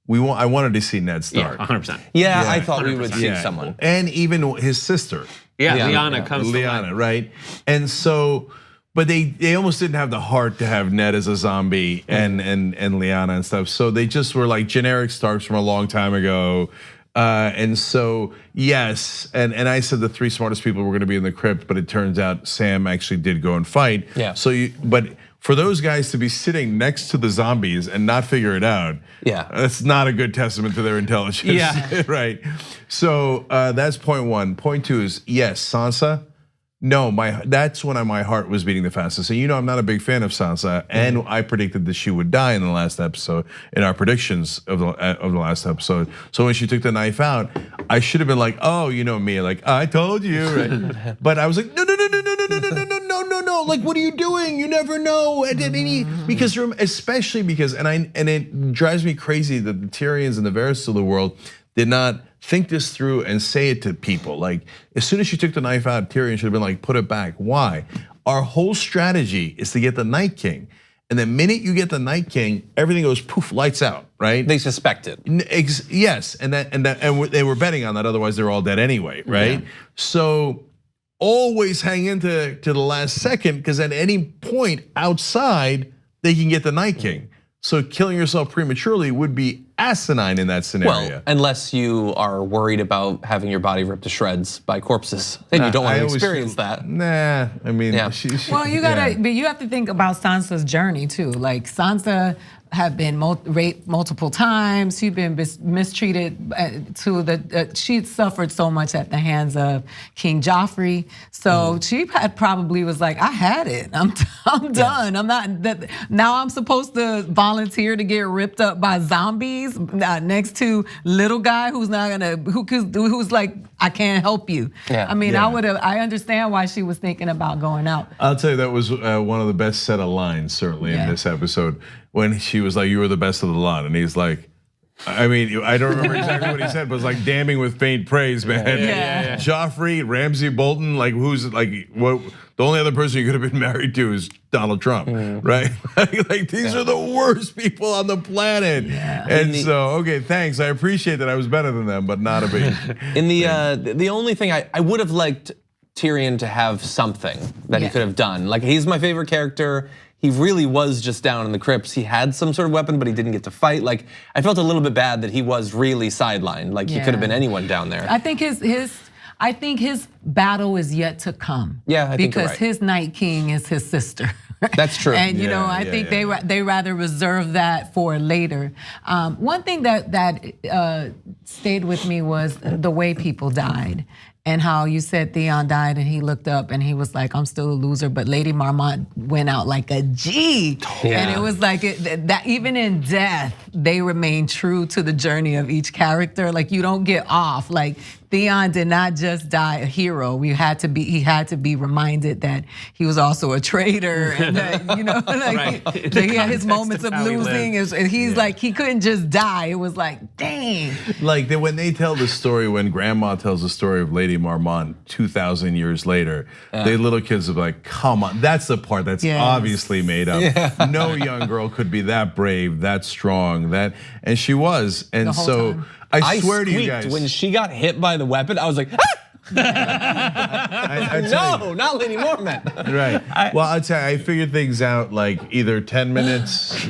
I wanted to see Ned Stark. Yeah, 100%. Yeah, I thought we would see someone. And even his sister. Yeah, Lyanna comes to life. Right? And so but they almost didn't have the heart to have Ned as a zombie and Lyanna and stuff. So they just were like generic Starks from a long time ago. And so yes, and I said the 3 smartest people were going to be in the crypt, but it turns out Sam actually did go and fight. Yeah. So but for those guys to be sitting next to the zombies and not figure it out, that's not a good testament to their intelligence. Yeah. Right. So that's point 1. Point 2 is yes, Sansa. No, that's when my heart was beating the fastest. So I'm not a big fan of Sansa, and I predicted that she would die in the last episode in our predictions of the last episode. So when she took the knife out, I should have been like, oh, me, like I told you, right? But I was like, no. Like, what are you doing? You never know. Because especially because, and it drives me crazy that the Tyrions and the Varys of the world did not think this through and say it to people. Like, as soon as she took the knife out, Tyrion should have been like, put it back. Why? Our whole strategy is to get the Night King. And the minute you get the Night King, everything goes poof, lights out, right? They suspected. Yes, and they were betting on that, otherwise they're all dead anyway, right? Yeah. So always hang into the last second, because at any point outside, they can get the Night King. So killing yourself prematurely would be asinine in that scenario. Well, unless you are worried about having your body ripped to shreds by corpses, and you don't want to experience that. Nah, I mean, well, you gotta, but you have to think about Sansa's journey too. Like Sansa have been raped multiple times. She's been mistreated she suffered so much at the hands of King Joffrey. So she probably was like, I had it. I'm done. I'm not now I'm supposed to volunteer to get ripped up by zombies next to little guy who's like, I can't help you. Yeah. I mean, I understand why she was thinking about going out. I'll tell you, that was one of the best set of lines certainly in this episode, when she was like, you were the best of the lot. And he's like, I mean, I don't remember exactly what he said, but it's like damning with faint praise, man. Yeah. Joffrey, Ramsay Bolton, like who's like, what? The only other person you could have been married to is Donald Trump, right? Like these are the worst people on the planet. Yeah. And so, okay, thanks. I appreciate that I was better than them, but not a big. In the only thing I would have liked Tyrion to have something that he could have done. Like, he's my favorite character. He really was just down in the crypts. He had some sort of weapon, but he didn't get to fight. Like, I felt a little bit bad that he was really sidelined. Like, he could have been anyone down there. I think his battle is yet to come. Yeah, I think you're because right. his Night King is his sister. That's true. And I think they rather reserve that for later. One thing that stayed with me was the way people died. And how you said Theon died and he looked up and he was like, I'm still a loser, but Lady Marmont went out like a G. Yeah. And it was like, that even in death, they remain true to the journey of each character. Like, you don't get off. Like, Theon did not just die a hero. He had to be reminded that he was also a traitor, and that, like he had his moments of losing. And he's like, he couldn't just die. It was like, dang. Like when they tell the story, when Grandma tells the story of Lady Marmont 2,000 years later, the little kids are like, come on, that's the part that's obviously made up. Yeah. No young girl could be that brave, that strong, and she was. And so time. I swear to you guys, when she got hit by the weapon, I was like, no, not Lady Mormont. Right. Well, I'll tell you, I figured things out like either 10 minutes.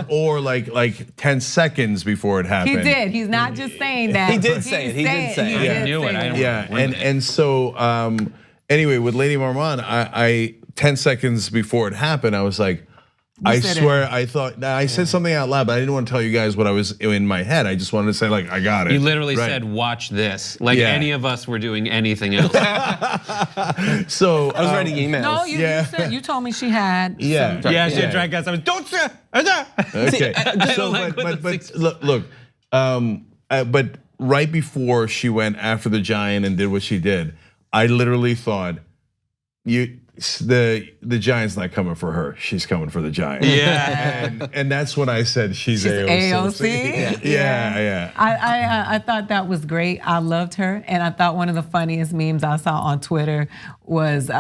Or like 10 seconds before it happened. He did. He's not just saying that. He did say it. I knew it. Yeah. And so anyway, with Lady Mormont, I 10 seconds before it happened, I was like, I swear, I thought, I said something out loud, but I didn't want to tell you guys what I was in my head. I just wanted to say, like, I got it. You literally said, watch this. Like any of us were doing anything else. So I was writing emails. No, you told me she had. She had dry gas. I was, don't say. Okay. So, look, but right before she went after the giant and did what she did, I literally thought, the giant's not coming for her. She's coming for the giant. Yeah, and that's when I said she's AOC. Yeah. I thought that was great. I loved her, and I thought one of the funniest memes I saw on Twitter was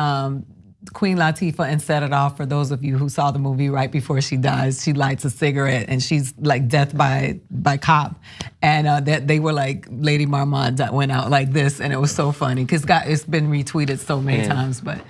Queen Latifah and Set It Off, for those of you who saw the movie, right before she dies, she lights a cigarette and she's like death by cop. And that they were like, Lady Marmont went out like this, and it was so funny because it's been retweeted so many times. But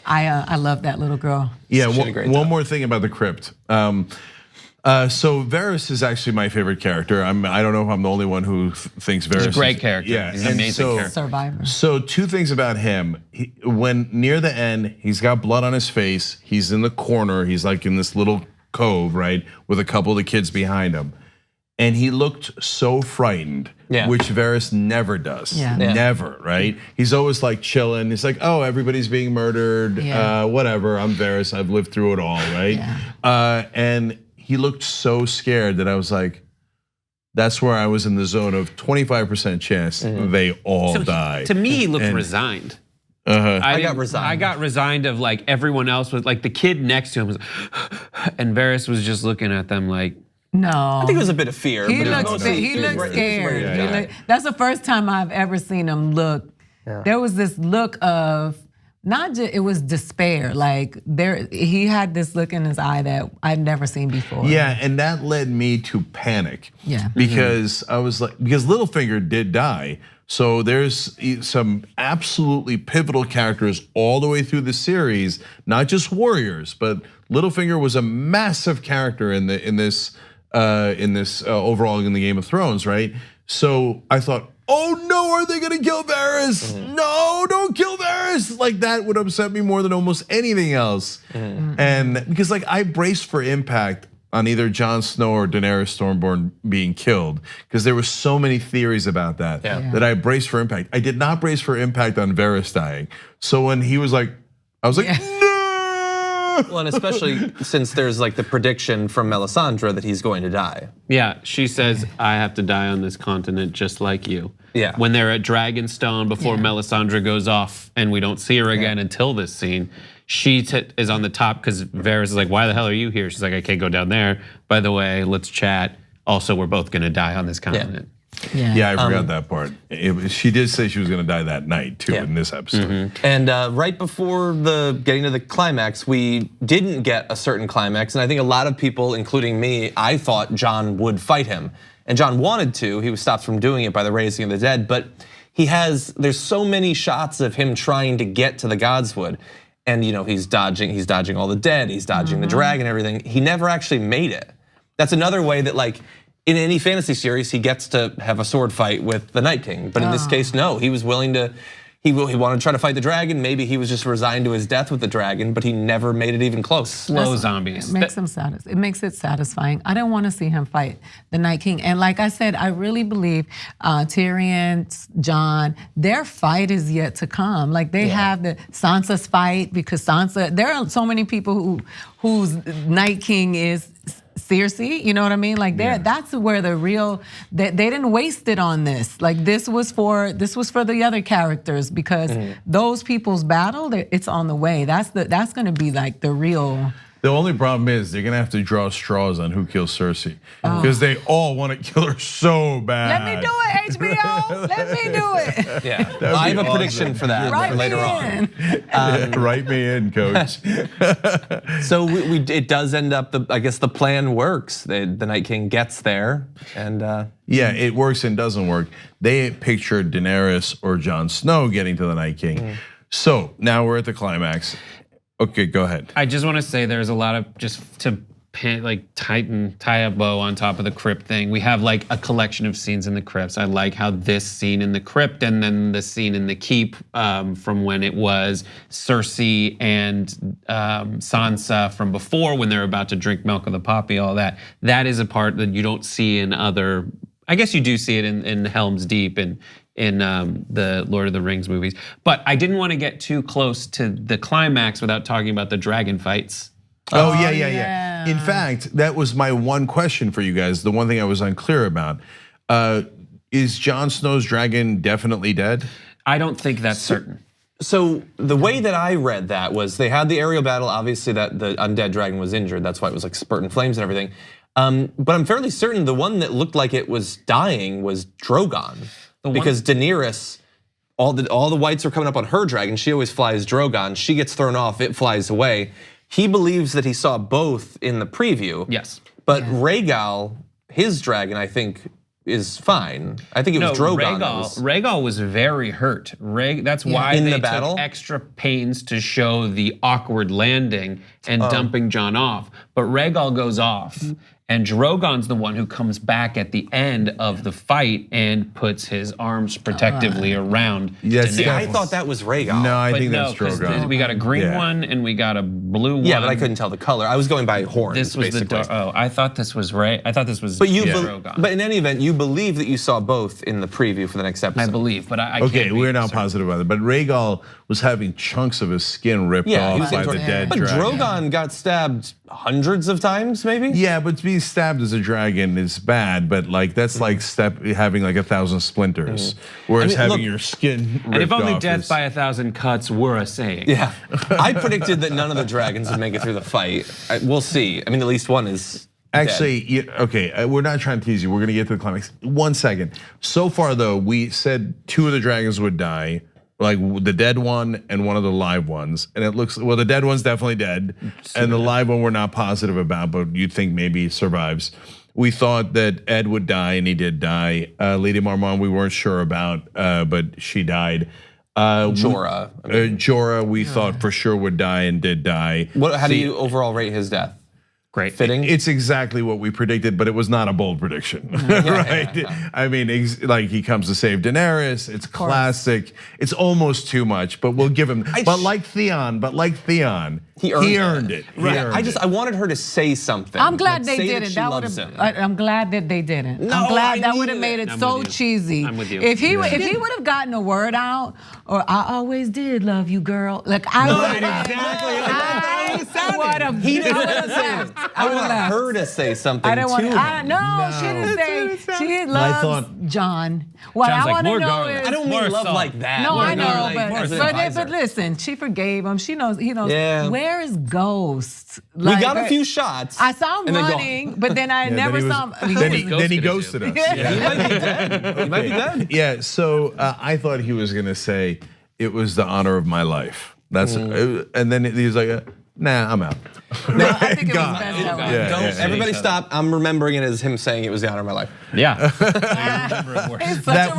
I love that little girl. Yeah, one more thing about the crypt. So Varys is actually my favorite character. I don't know if I'm the only one who thinks Varys He's a great is, character. Yeah, he's an amazing character. Survivor. So two things about him. When near the end, he's got blood on his face. He's in the corner. He's like in this little cove, right, with a couple of the kids behind him. And he looked so frightened, which Varys never does. Never, right? He's always like chilling. He's like, oh, everybody's being murdered. Whatever, I'm Varys. I've lived through it all, right? And he looked so scared that I was like, that's where I was in the zone of 25% chance they all die. To me, he looked resigned. I got resigned. I got resigned of like everyone else was like the kid next to him was, and Varys was just looking at them like. No, I think it was a bit of fear. He looked scared. That's the first time I've ever seen him look. There was this look of not just, it was despair. Like he had this look in his eye that I'd never seen before. Yeah, and that led me to panic. Yeah, because I was like, because Littlefinger did die. So there's some absolutely pivotal characters all the way through the series, not just warriors, but Littlefinger was a massive character in this overall in the Game of Thrones, right? So I thought, oh no, are they gonna kill Varys? No, don't kill Varys. Like that would upset me more than almost anything else. And because like I braced for impact on either Jon Snow or Daenerys Stormborn being killed, because there were so many theories about that that I braced for impact. I did not brace for impact on Varys dying. So when he was like, I was like, no. Well, and especially since there's like the prediction from Melisandre that he's going to die. Yeah, she says, I have to die on this continent just like you. Yeah. When they're at Dragonstone before Melisandre goes off and we don't see her again until this scene, she is on the top because Varys is like, why the hell are you here? She's like, I can't go down there. By the way, let's chat. Also, we're both gonna die on this continent. Yeah, I forgot that part. She did say she was gonna die that night too in this episode. And right before getting to the climax, we didn't get a certain climax. And I think a lot of people, including me, I thought Jon would fight him. And Jon wanted to, he was stopped from doing it by the raising of the dead. But there's so many shots of him trying to get to the Godswood. And he's dodging all the dead, he's dodging the dragon, everything. He never actually made it. That's another way that like, in any fantasy series, he gets to have a sword fight with the Night King. But in this case, no, he was willing to, he wanted to try to fight the dragon. Maybe he was just resigned to his death with the dragon, but he never made it even close. Slow zombies. It makes him it makes it satisfying. I don't want to see him fight the Night King. And like I said, I really believe Tyrion, Jon, their fight is yet to come. Like they have the Sansa's fight, because Sansa, there are so many people whose Night King is Cersei, you know what I mean? Like that's where the real, they didn't waste it on this. Like this was for the other characters, because those people's battle, it's on the way. That's gonna be like the real. The only problem is they're gonna have to draw straws on who kills Cersei, because they all want to kill her so bad. Let me do it, HBO. Let me do it. Yeah, well, I have a prediction for that for later on. Write me in, coach. So it does end up, I guess the plan works. The Night King gets there, and yeah, it works and doesn't work. They pictured Daenerys or Jon Snow getting to the Night King. So now we're at the climax. Okay, go ahead. I just want to say there's a lot of, just to tie a bow on top of the crypt thing. We have like a collection of scenes in the crypts. I like how this scene in the crypt and then the scene in the keep from when it was Cersei and Sansa from before, when they're about to drink milk of the poppy, all that. That is a part that you don't see in other, I guess you do see it in Helm's Deep and in the Lord of the Rings movies. But I didn't want to get too close to the climax without talking about the dragon fights. Oh yeah. In fact, that was my one question for you guys. The one thing I was unclear about. Is Jon Snow's dragon definitely dead? I don't think that's certain. So the way that I read that was they had the aerial battle, obviously that the undead dragon was injured. That's why it was like spurting flames and everything. But I'm fairly certain the one that looked like it was dying was Drogon. Because Daenerys all the whites are coming up on her dragon. She always flies Drogon. She gets thrown off. It flies away. He believes that he saw both in the preview. Yes. But Rhaegal, his dragon, I think, is fine. I think it was Drogon. Rhaegal was very hurt. That's why they took extra pains to show the awkward landing and dumping Jon off. But Rhaegal goes off. And Drogon's the one who comes back at the end of the fight and puts his arms protectively around. Yes, I thought that was Rhaegal. No, I think that's Drogon. We got a green one and we got a blue one. Yeah, but I couldn't tell the color. I was going by horns. This was basically. I thought this was I thought this was. But Drogon. But in any event, you believe that you saw both in the preview for the next episode. I believe, but I can't. Okay, we're not positive about it. But Rhaegal was having chunks of his skin ripped off by the dead dragon. But dragon. Drogon got stabbed hundreds of times, maybe. Yeah, but being stabbed as a dragon is bad. But like that's like having like 1,000 splinters, whereas having your skin ripped off. And if only death by 1,000 cuts were a saying. Yeah, I predicted that none of the dragons would make it through the fight. We'll see. I mean, at least one is. Actually, okay, we're not trying to tease you. We're gonna get to the climax. 1 second. So far, though, we said 2 of the dragons would die, like the dead one and one of the live ones. And it looks, well, the dead one's definitely dead, and the live one we're not positive about, but you think maybe survives. We thought that Ed would die, and he did die. Lady Marmon, we weren't sure about, but she died. Jorah. Jorah, we thought for sure would die and did die. How do you overall rate his death? Great. Fitting. It's exactly what we predicted, but it was not a bold prediction, right? Yeah. I mean, like he comes to save Daenerys. It's classic. It's almost too much, but we'll give him. But like Theon, he earned it. Right. I wanted her to say something. I'm glad they didn't. I'm glad that they didn't. No, I'm glad that would have made it so cheesy. I'm with you. If he would have gotten a word out, or I always did love you, girl. Like I would have. He didn't left. I want her to say something. I didn't want. She didn't say. She loves Jon. What I want to know is. I don't mean love like that. No, I know, but listen, she forgave him. She knows. He knows. Yeah. Where is Ghost? We got a few shots. I saw him running, but then I never saw him. Then he ghosted us. He might be dead. He might be dead. Yeah. So I thought he was gonna say it was the honor of my life. That's and then he was like. Nah, I'm out. No, I think it was best. Everybody stop. I'm remembering it as him saying it was the honor of my life. Yeah. That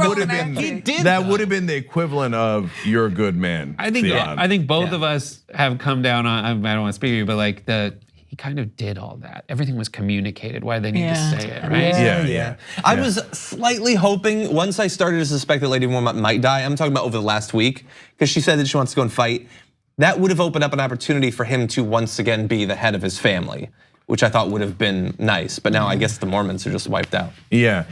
would have been the equivalent of you're a good man. I think both of us have come down on. I don't want to speak to you, but like he kind of did all that. Everything was communicated. Why did they need to say it, right? Yeah. I was slightly hoping, once I started to suspect that Lady Mormont might die, I'm talking about over the last week, because she said that she wants to go and fight. That would have opened up an opportunity for him to once again be the head of his family, which I thought would have been nice. But now I guess the Mormons are just wiped out. Yeah.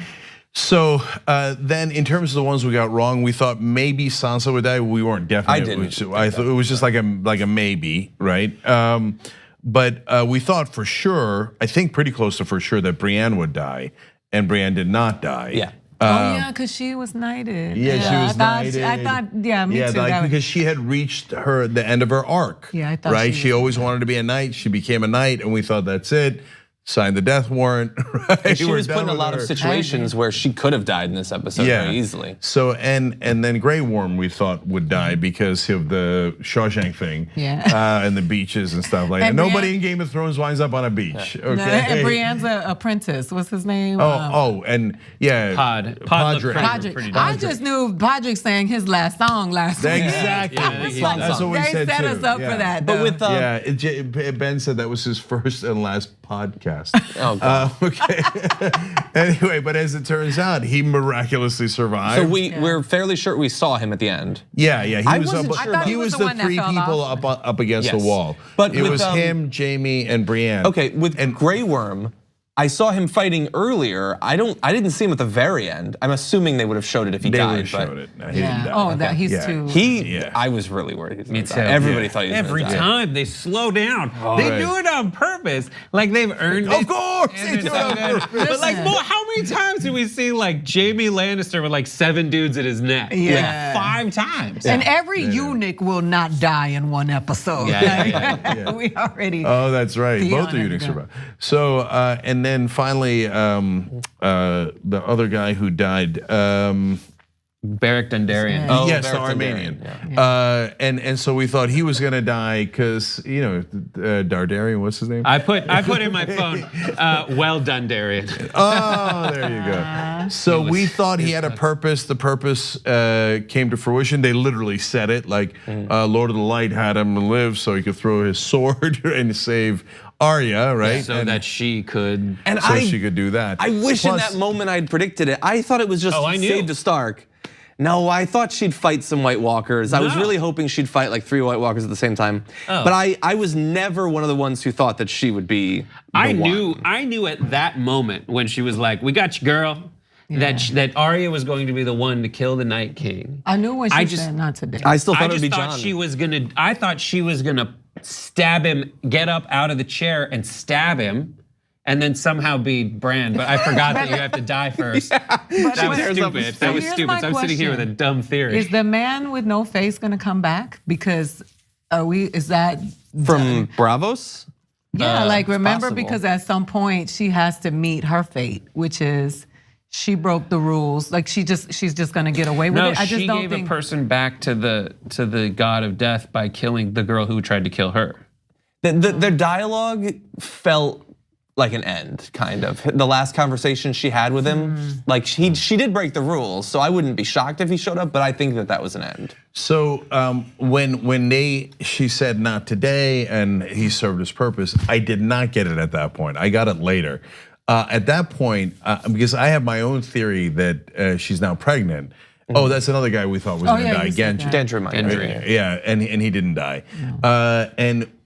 So then, in terms of the ones we got wrong, we thought maybe Sansa would die. We weren't definite. I didn't. I thought it was just like a maybe, right? But we thought for sure, I think pretty close to for sure, that Brienne would die, and Brienne did not die. Yeah. Because she was knighted. Yeah, she was knighted. I thought, me too. Like, because she had reached the end of her arc. Yeah, I thought right. She always wanted to be a knight. She became a knight, and we thought that's it. Signed the death warrant. Right? She was put in a lot of situations where she could have died in this episode very easily. So and then Grey Worm we thought would die because of the Shawshank thing. Yeah. And the beaches and stuff like that. Nobody in Game of Thrones winds up on a beach. Okay. No, and Brienne's an apprentice. What's his name? And Podrick. I just knew Podrick sang his last song last week. Exactly. That's what we said too. They set us up for that. But with Ben said that was his first and last podcast. Oh, God. Okay. Anyway, but as it turns out, he miraculously survived. So we're fairly sure we saw him at the end. Yeah. He he was the three people up against the wall. But it was him, Jaime, and Brienne. Okay, with Grey Worm, I saw him fighting earlier. I didn't see him at the very end. I'm assuming they would have showed it if he died. They would have showed it. No, he didn't die. Oh, that he's too. I was really worried. Me too. Everybody thought he was every gonna die. time they slow down. They do it on purpose. Like they've earned it. Of course, they do it on purpose. But like, how many times do we see like Jaime Lannister with like 7 dudes at his neck? Yeah. Like 5 times. And every eunuch will not die in one episode. We already. Oh, that's right. Theon Both the eunuchs survived. So and then finally, the other guy who died. Beric Dondarrion. Oh, yes, the Beric Armenian. Dondarrion, And so we thought he was gonna die because Dardarian, what's his name? I put in my phone, well done, Darian. Oh, there you go. So we thought he had a purpose. The purpose came to fruition. They literally said it like Lord of the Light had him live so he could throw his sword and save Arya, right? So that she could. And she could do that. I wish in Plus- that moment I'd predicted it. I thought it was just I knew. saved to Stark. No, I thought she'd fight some White Walkers. I was No. really hoping she'd fight like 3 White Walkers at the same time. But I was never one of the ones who thought that she would be the I one. knew at that moment when she was like, "We got you, girl," that Arya was going to be the one to kill the Night King. I knew when she said not today. I still thought I it would just be thought Jon. she was gonna. I thought she was gonna stab him, get up out of the chair and stab him, and then somehow be Bran. But I forgot that you have to die first. That was stupid. That was here's stupid. my So I'm sitting here with a question. dumb theory. Is the man with no face gonna come back? Because is that From Bravos? Yeah, like remember possible. because at some point she has to meet her fate, which is she broke the rules. Like she's just gonna get away with No, it. I just she don't gave think a person back to the god of death by killing the girl who tried to kill her. Their dialogue felt like an end, kind of. The last conversation she had with him, like she did break the rules, so I wouldn't be shocked if he showed up, but I think that was an end. So when she said not today and he served his purpose, I did not get it at that point. I got it later. At that point, because I have my own theory that she's now pregnant. Oh, that's another guy we thought was gonna die. you said that. Gendry. Yeah, and he didn't die.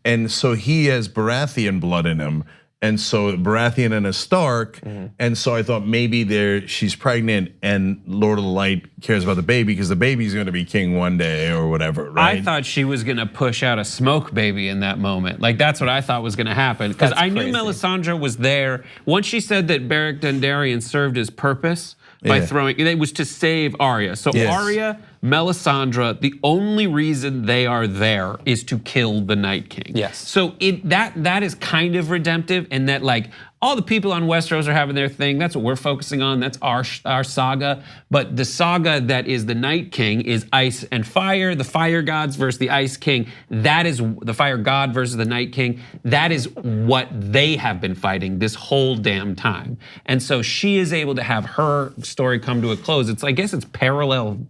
And so he has Baratheon blood in him. And so Baratheon and a Stark, and so I thought maybe she's pregnant, and Lord of the Light cares about the baby because the baby's going to be king one day or whatever, right? I thought she was gonna push out a smoke baby in that moment. Like that's what I thought was gonna happen. Because That's I knew crazy. Melisandre was there. Once she said that Beric Dondarrion served his purpose by throwing, it was to save Arya. So Yes. Arya, Melisandre, the only reason they are there is to kill the Night King. Yes. So that is kind of redemptive in that like all the people on Westeros are having their thing. That's what we're focusing on. That's our saga. But the saga that is the Night King is ice and fire. The fire gods versus the ice king. That is the fire god versus the Night King. That is what they have been fighting this whole damn time. And so she is able to have her story come to a close. I guess it's parallel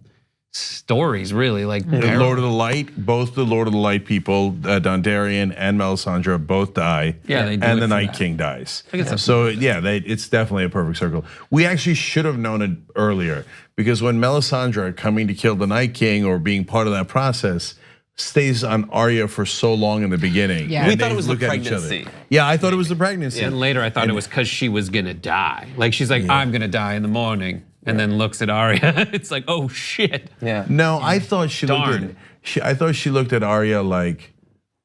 stories, really. Like The Lord of the Light, both the Lord of the Light people, Dondarrion and Melisandre both die. Yeah, they do and it the for Night that. King dies. it's So yeah, it's definitely a perfect circle. We actually should have known it earlier because when Melisandre coming to kill the Night King or being part of that process stays on Arya for so long in the beginning. Yeah. and We thought they it was the look at each other. pregnancy. Yeah, I thought it was the pregnancy. And later I thought it was because she was gonna die. Like she's like, I'm gonna die in the morning. And then looks at Arya. It's like, oh shit. Yeah. No, I thought she Darn. I thought she looked at Arya like,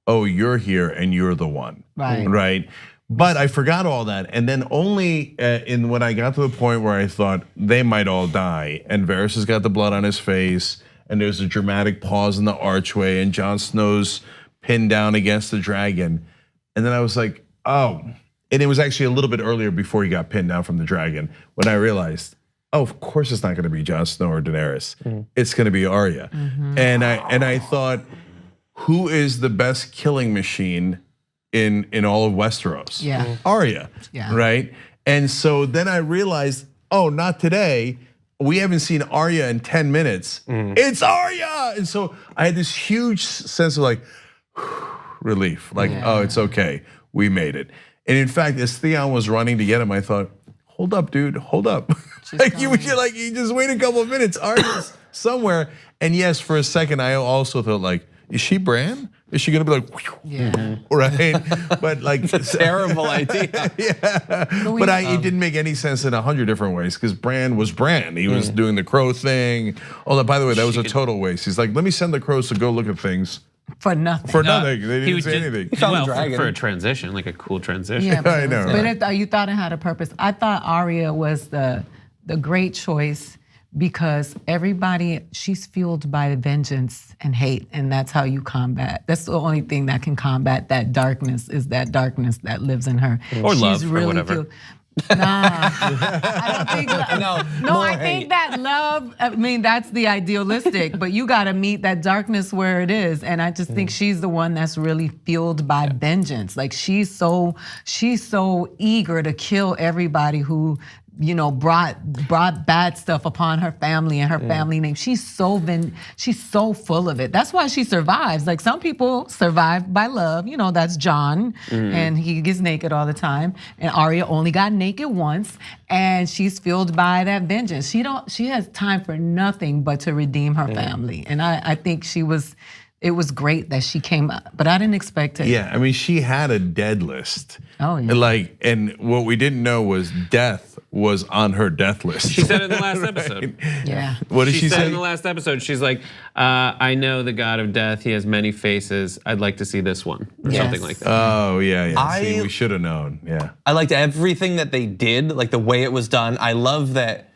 oh, you're here and you're the one. Right. Right. But I forgot all that. And then only when I got to the point where I thought they might all die, and Varys has got the blood on his face, and there's a dramatic pause in the archway, and Jon Snow's pinned down against the dragon. And then I was like, oh. And it was actually a little bit earlier before he got pinned down from the dragon when I realized, oh, of course it's not gonna be Jon Snow or Daenerys. It's gonna be Arya. And I thought, who is the best killing machine in all of Westeros? Yeah. Arya. Yeah. Right? And so then I realized, oh, not today. We haven't seen Arya in 10 minutes. It's Arya! And so I had this huge sense of like, relief. Like, oh, it's okay. We made it. And in fact, as Theon was running to get him, I thought, hold up, dude, hold up. Like you just wait a couple of minutes, Arya's somewhere. And yes, for a second, I also thought like, is she Bran? Is she gonna be like, Yeah. right? But like, Terrible idea. yeah. But it didn't make any sense in 100 different ways because Bran was Bran. He was doing the crow thing. Oh, by the way, that was a total waste. He's like, let me send the crows to go look at things. For nothing. For nothing. They He didn't was say just- anything. found the Well, dragon. for a transition, like a cool transition. Yeah, I know, But you thought it had a purpose. I thought Arya was the great choice because everybody, she's fueled by vengeance and hate, and that's how you combat. That's the only thing that can combat that darkness is that darkness that lives in her. Or love, or whatever. I don't think. No, more I hate. think that love. I mean, that's the idealistic, but you got to meet that darkness where it is, and I just think she's the one that's really fueled by vengeance. Like she's so eager to kill everybody who brought bad stuff upon her family and her family name. She's so full of it. That's why she survives. Like some people survive by love. That's Jon, and he gets naked all the time. And Arya only got naked once, and she's fueled by that vengeance. She has time for nothing but to redeem her family. And I think it was great that she came up, but I didn't expect it. Yeah, I mean, she had a dead list. Oh, yeah. And what we didn't know was death was on her death list. She said it in the last episode. Yeah. What did she said say? in the last episode? She's like, I know the God of Death. He has many faces. I'd like to see this one, or something like that. Oh yeah. See, we should have known. Yeah. I liked everything that they did, like the way it was done. I love that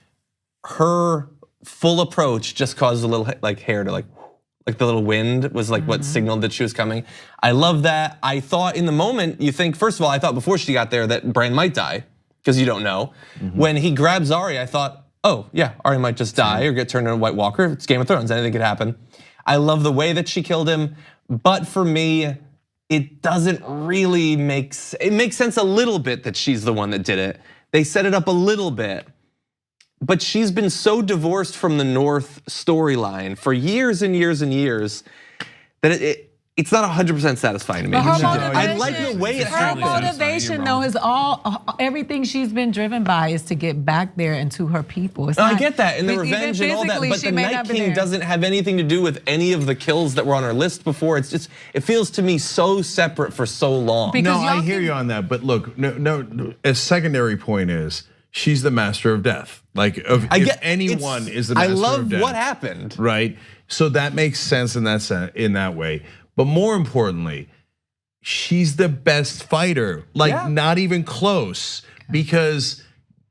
her full approach just caused a little hair to like the little wind was like what signaled that she was coming. I love that. I thought in the moment, you think, first of all, I thought before she got there that Bran might die, because you don't know. When he grabs Arya, I thought, oh yeah, Arya might just die or get turned into a White Walker. It's Game of Thrones, anything could happen. I love the way that she killed him, but for me, it doesn't really it makes sense a little bit that she's the one that did it. They set it up a little bit. But she's been so divorced from the North storyline for years and years and years that it's not 100% satisfying to me. I like the way it Her motivation, though, is everything she's been driven by is to get back there and to her people. I get that, and the revenge and all that, but the Night King doesn't have anything to do with any of the kills that were on our list before. It's just, it feels to me so separate for so long. No, I hear you on that, but look, no. A secondary point is, she's the master of death. Like, if anyone is the master of death. I love what happened. Right? So that makes sense in that way. But more importantly, she's the best fighter. Like, not even close. Because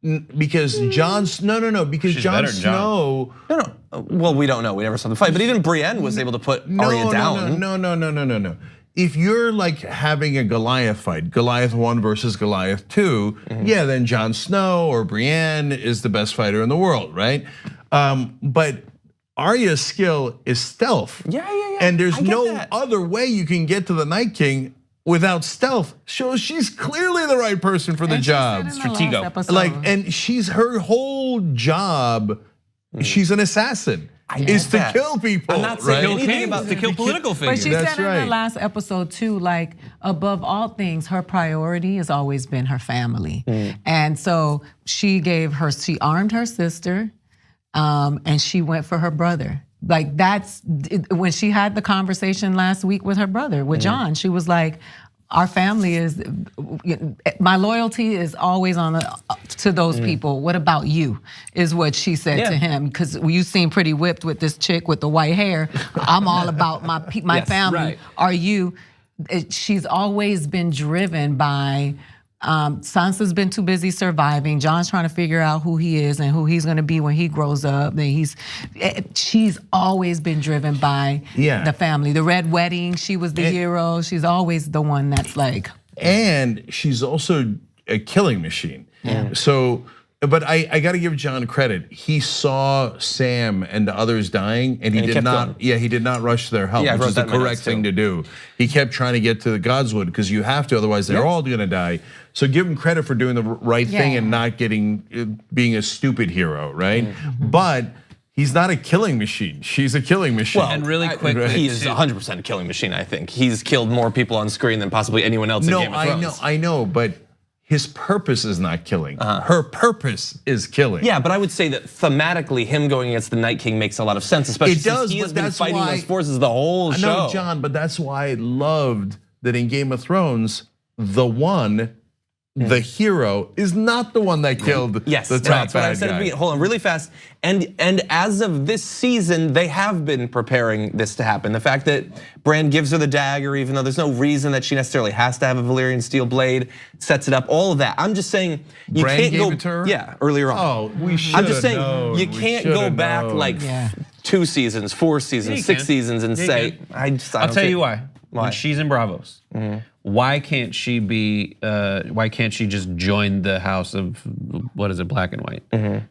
Jon Snow. Because Jon Snow. No. Well, we don't know. We never saw the fight. But even Brienne was able to put Arya down. No. If you're like having a Goliath fight, Goliath 1 versus Goliath 2, yeah, then Jon Snow or Brienne is the best fighter in the world, right? But Arya's skill is stealth. Yeah. And there's no other way you can get to the Night King without stealth. So she's clearly the right person for the job. Stratego. Like, and her whole job, she's an assassin. Is to kill people. I'm not saying anything about to kill political figures. But she said in the last episode too, like above all things, her priority has always been her family. And so she armed her sister, and she went for her brother. Like when she had the conversation last week with her brother, with Jon, she was like, our family is, my loyalty is always to those people. What about you? Is what she said to him. Because you seem pretty whipped with this chick with the white hair. I'm all about my family. Right. Are you? She's always been driven by. Sansa's been too busy surviving. Jon's trying to figure out who he is and who he's gonna be when he grows up. And she's always been driven by the family. The Red Wedding, she was the hero. She's always the one that's like. And she's also a killing machine. So, but I gotta give Jon credit. He saw Sam and the others dying, and he did not. Yeah, he did not rush their help, which is the correct thing to do. He kept trying to get to the Godswood because you have to, otherwise they're all gonna die. So give him credit for doing the right thing and not being a stupid hero, right? But he's not a killing machine. She's a killing machine. Well, and really quick, he is 100% a killing machine. I think he's killed more people on screen than possibly anyone else in Game of Thrones. I know, but his purpose is not killing. Her purpose is killing. Yeah, but I would say that thematically, him going against the Night King makes a lot of sense, especially since he has been fighting those forces the whole show. I know, John, but that's why I loved that in Game of Thrones, the hero is not the one that killed the top bad guy. Hold on, really fast. And as of this season, they have been preparing this to happen. The fact that Bran gives her the dagger, even though there's no reason that she necessarily has to have a Valyrian steel blade, sets it up. All of that. I'm just saying you Bran can't gave go. It to her? Yeah, earlier on. Oh, we should. I'm just saying you can't go back like 2 seasons, 4 seasons, 6 seasons, and say I don't. I'll tell you why. Why? when she's in Bravos, why can't she be? Why can't she just join the House of what is it, Black and White?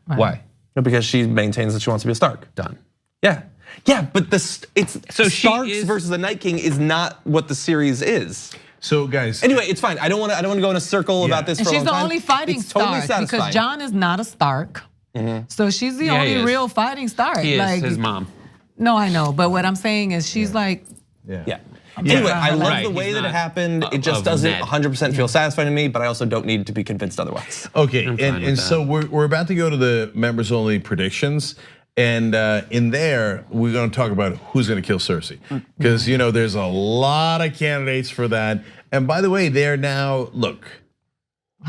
Why? No, because she maintains that she wants to be a Stark. Done. Yeah, but so she Starks is- versus the Night King is not what the series is. So guys, Anyway, it's fine. I don't want to go in a circle about this And for a she's long the time. only fighting It's totally Stark because satisfying. Jon is not a Stark. So she's the Yeah, he only is. real fighting Stark. He is like, his mom. No, I know, but what I'm saying is she's like, Yeah. Anyway, I love Right, the way he's that it not happened. It just of doesn't Ned. 100% feel satisfying to me, but I also don't need to be convinced otherwise. okay, I'm fine and with so we're about to go to the members only predictions. And in there, we're going to talk about who's going to kill Cersei, because there's a lot of candidates for that. And by the way, they're now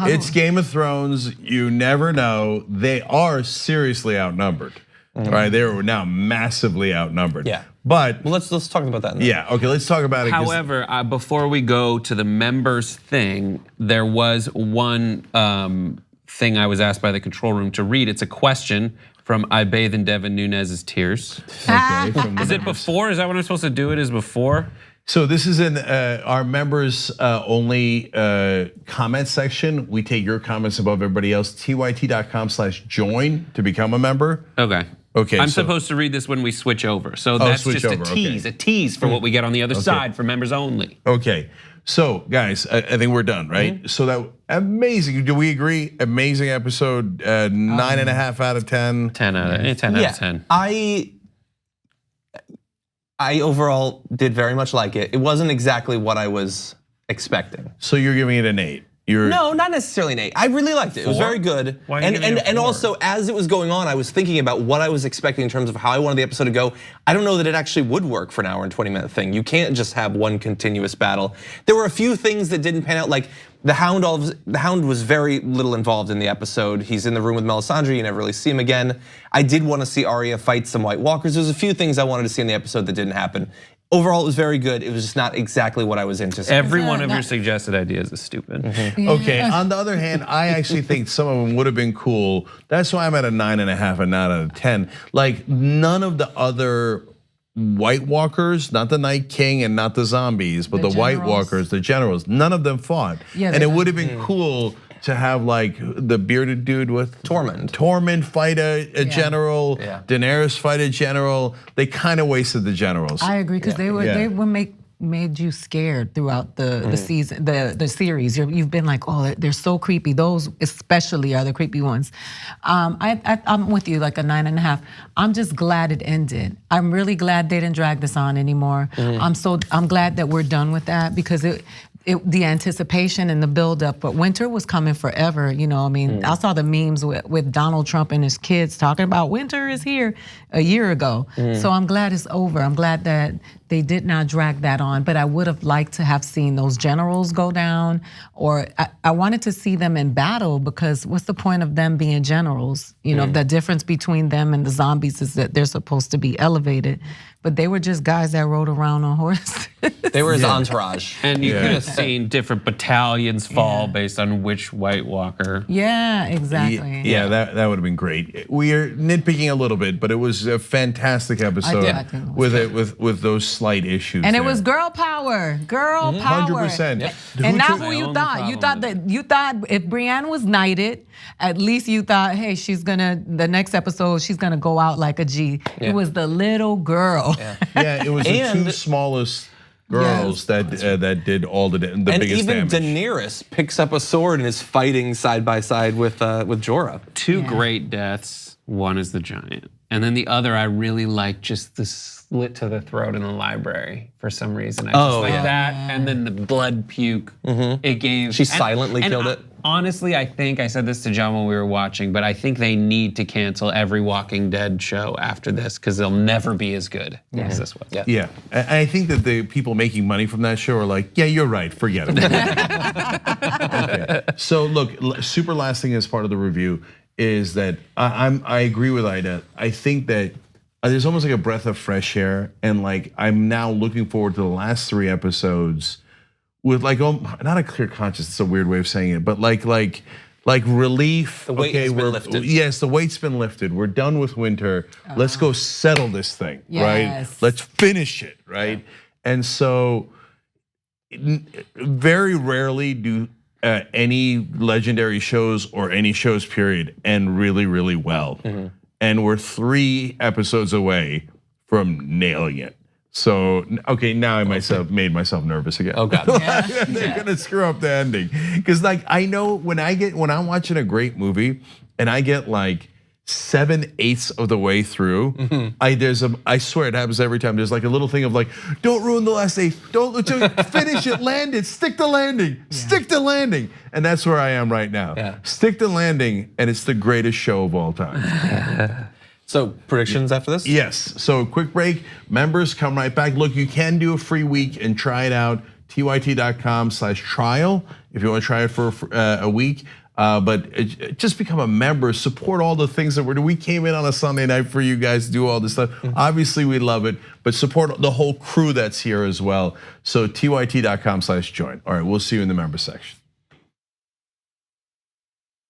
it's Game of Thrones. You never know. They are seriously outnumbered, right? They are now massively outnumbered. Yeah. But Well, let's talk about that. yeah, okay. Let's talk about it. 'cause- However, before we go to the members thing, there was one thing I was asked by the control room to read. It's a question from I Bathe in Devin Nunes's Tears. okay, from the Is it members. before? Is that what I'm supposed to do? It is before. So this is in our members only comment section. We take your comments above everybody else. TYT.com/join to become a member. Okay. Okay, I'm so- supposed to read this when we switch over. So that's switch just over, a okay. tease, a tease for what we get on the other side for members only. Okay, so guys, I think we're done, right? So that amazing. Do we agree? Amazing episode. 9.5 out of 10. 10 out of 10. I overall did very much like it. It wasn't exactly what I was expecting. So you're giving it an 8. No, not necessarily an 8. I really liked it. It was 4? very good. Why are you giving it a And 4? also, as it was going on, I was thinking about what I was expecting in terms of how I wanted the episode to go. I don't know that it actually would work for an hour and 20-minute thing. You can't just have one continuous battle. There were a few things that didn't pan out, like the Hound was very little involved in the episode. He's in the room with Melisandre, you never really see him again. I did want to see Arya fight some White Walkers. There's a few things I wanted to see in the episode that didn't happen. Overall, it was very good. It was just not exactly what I was anticipating. Every one of that- your suggested ideas is stupid. Okay, on the other hand, I actually think some of them would have been cool. That's why I'm at a 9.5 and not at a 10. Like none of the other White Walkers, not the Night King and not the zombies, but the White generals. Walkers, the generals, none of them fought. Yeah, and they it don't. would have been cool to have like the bearded dude with Tormund fight a general, Yeah. Daenerys fight a general. They kind of wasted the generals. I agree because they made you scared throughout the season, the series. You've been like, oh, they're so creepy. Those especially are the creepy ones. I'm with you, like a 9.5. I'm just glad it ended. I'm really glad they didn't drag this on anymore. I'm glad that we're done with that because the anticipation and the buildup, but winter was coming forever. I mean, I saw the memes with Donald Trump and his kids talking about winter is here a year ago. So I'm glad it's over. I'm glad that they did not drag that on, but I would have liked to have seen those generals go down, or I wanted to see them in battle because what's the point of them being generals? The difference between them and the zombies is that they're supposed to be elevated, but they were just guys that rode around on horses. They were his entourage. And you could have seen different battalions fall based on which White Walker. Yeah, exactly. Yeah, that would have been great. We are nitpicking a little bit, but it was a fantastic episode I think it was with those slight issues. And it there. was girl power, girl power. 100%. And not My who you only thought. You thought problem that if Brienne was knighted, at least you thought, hey, the next episode she's gonna go out like a G. It was the little girl. Yeah, it was the And- two smallest girls that did all the And biggest even damage. Daenerys picks up a sword and is fighting side by side with Jorah. Two great deaths. One is the giant. And then the other, I really like just the slit to the throat in the library for some reason. I just like that. And then the blood puke it gave. She silently killed it. Honestly, I think I said this to John when we were watching, but I think they need to cancel every Walking Dead show after this because they'll never be as good as this one. Yeah, and I think that the people making money from that show are like, yeah, you're right, forget it. Okay. So look, super last thing as part of the review is that I agree with Ida. I think that there's almost like a breath of fresh air, and like I'm now looking forward to the last 3 episodes with like not a clear conscience. It's a weird way of saying it, but like relief. The weight has been lifted. Yes, the weight's been lifted. We're done with winter. Let's go settle this thing, right? Yes. Let's finish it, right? And so, very rarely do any legendary shows or any shows period end really, really well. And we're 3 episodes away from nailing it. So, okay, now I made myself nervous again. Oh God. They're gonna screw up the ending. Cause like I know when I'm watching a great movie and I get like 7/8 of the way through, I swear it happens every time. There's like a little thing of like, don't ruin the last 8, don't finish it, land it, stick the landing, stick the landing. And that's where I am right now. Stick the landing, and it's the greatest show of all time. So predictions after this? Yes, so quick break, members come right back. Look, you can do a free week and try it out, tyt.com/trial if you wanna try it for a week. But just become a member, support all the things that we're doing. We came in on a Sunday night for you guys to do all this stuff. Obviously we love it, but support the whole crew that's here as well. So tyt.com/join. All right, we'll see you in the member section.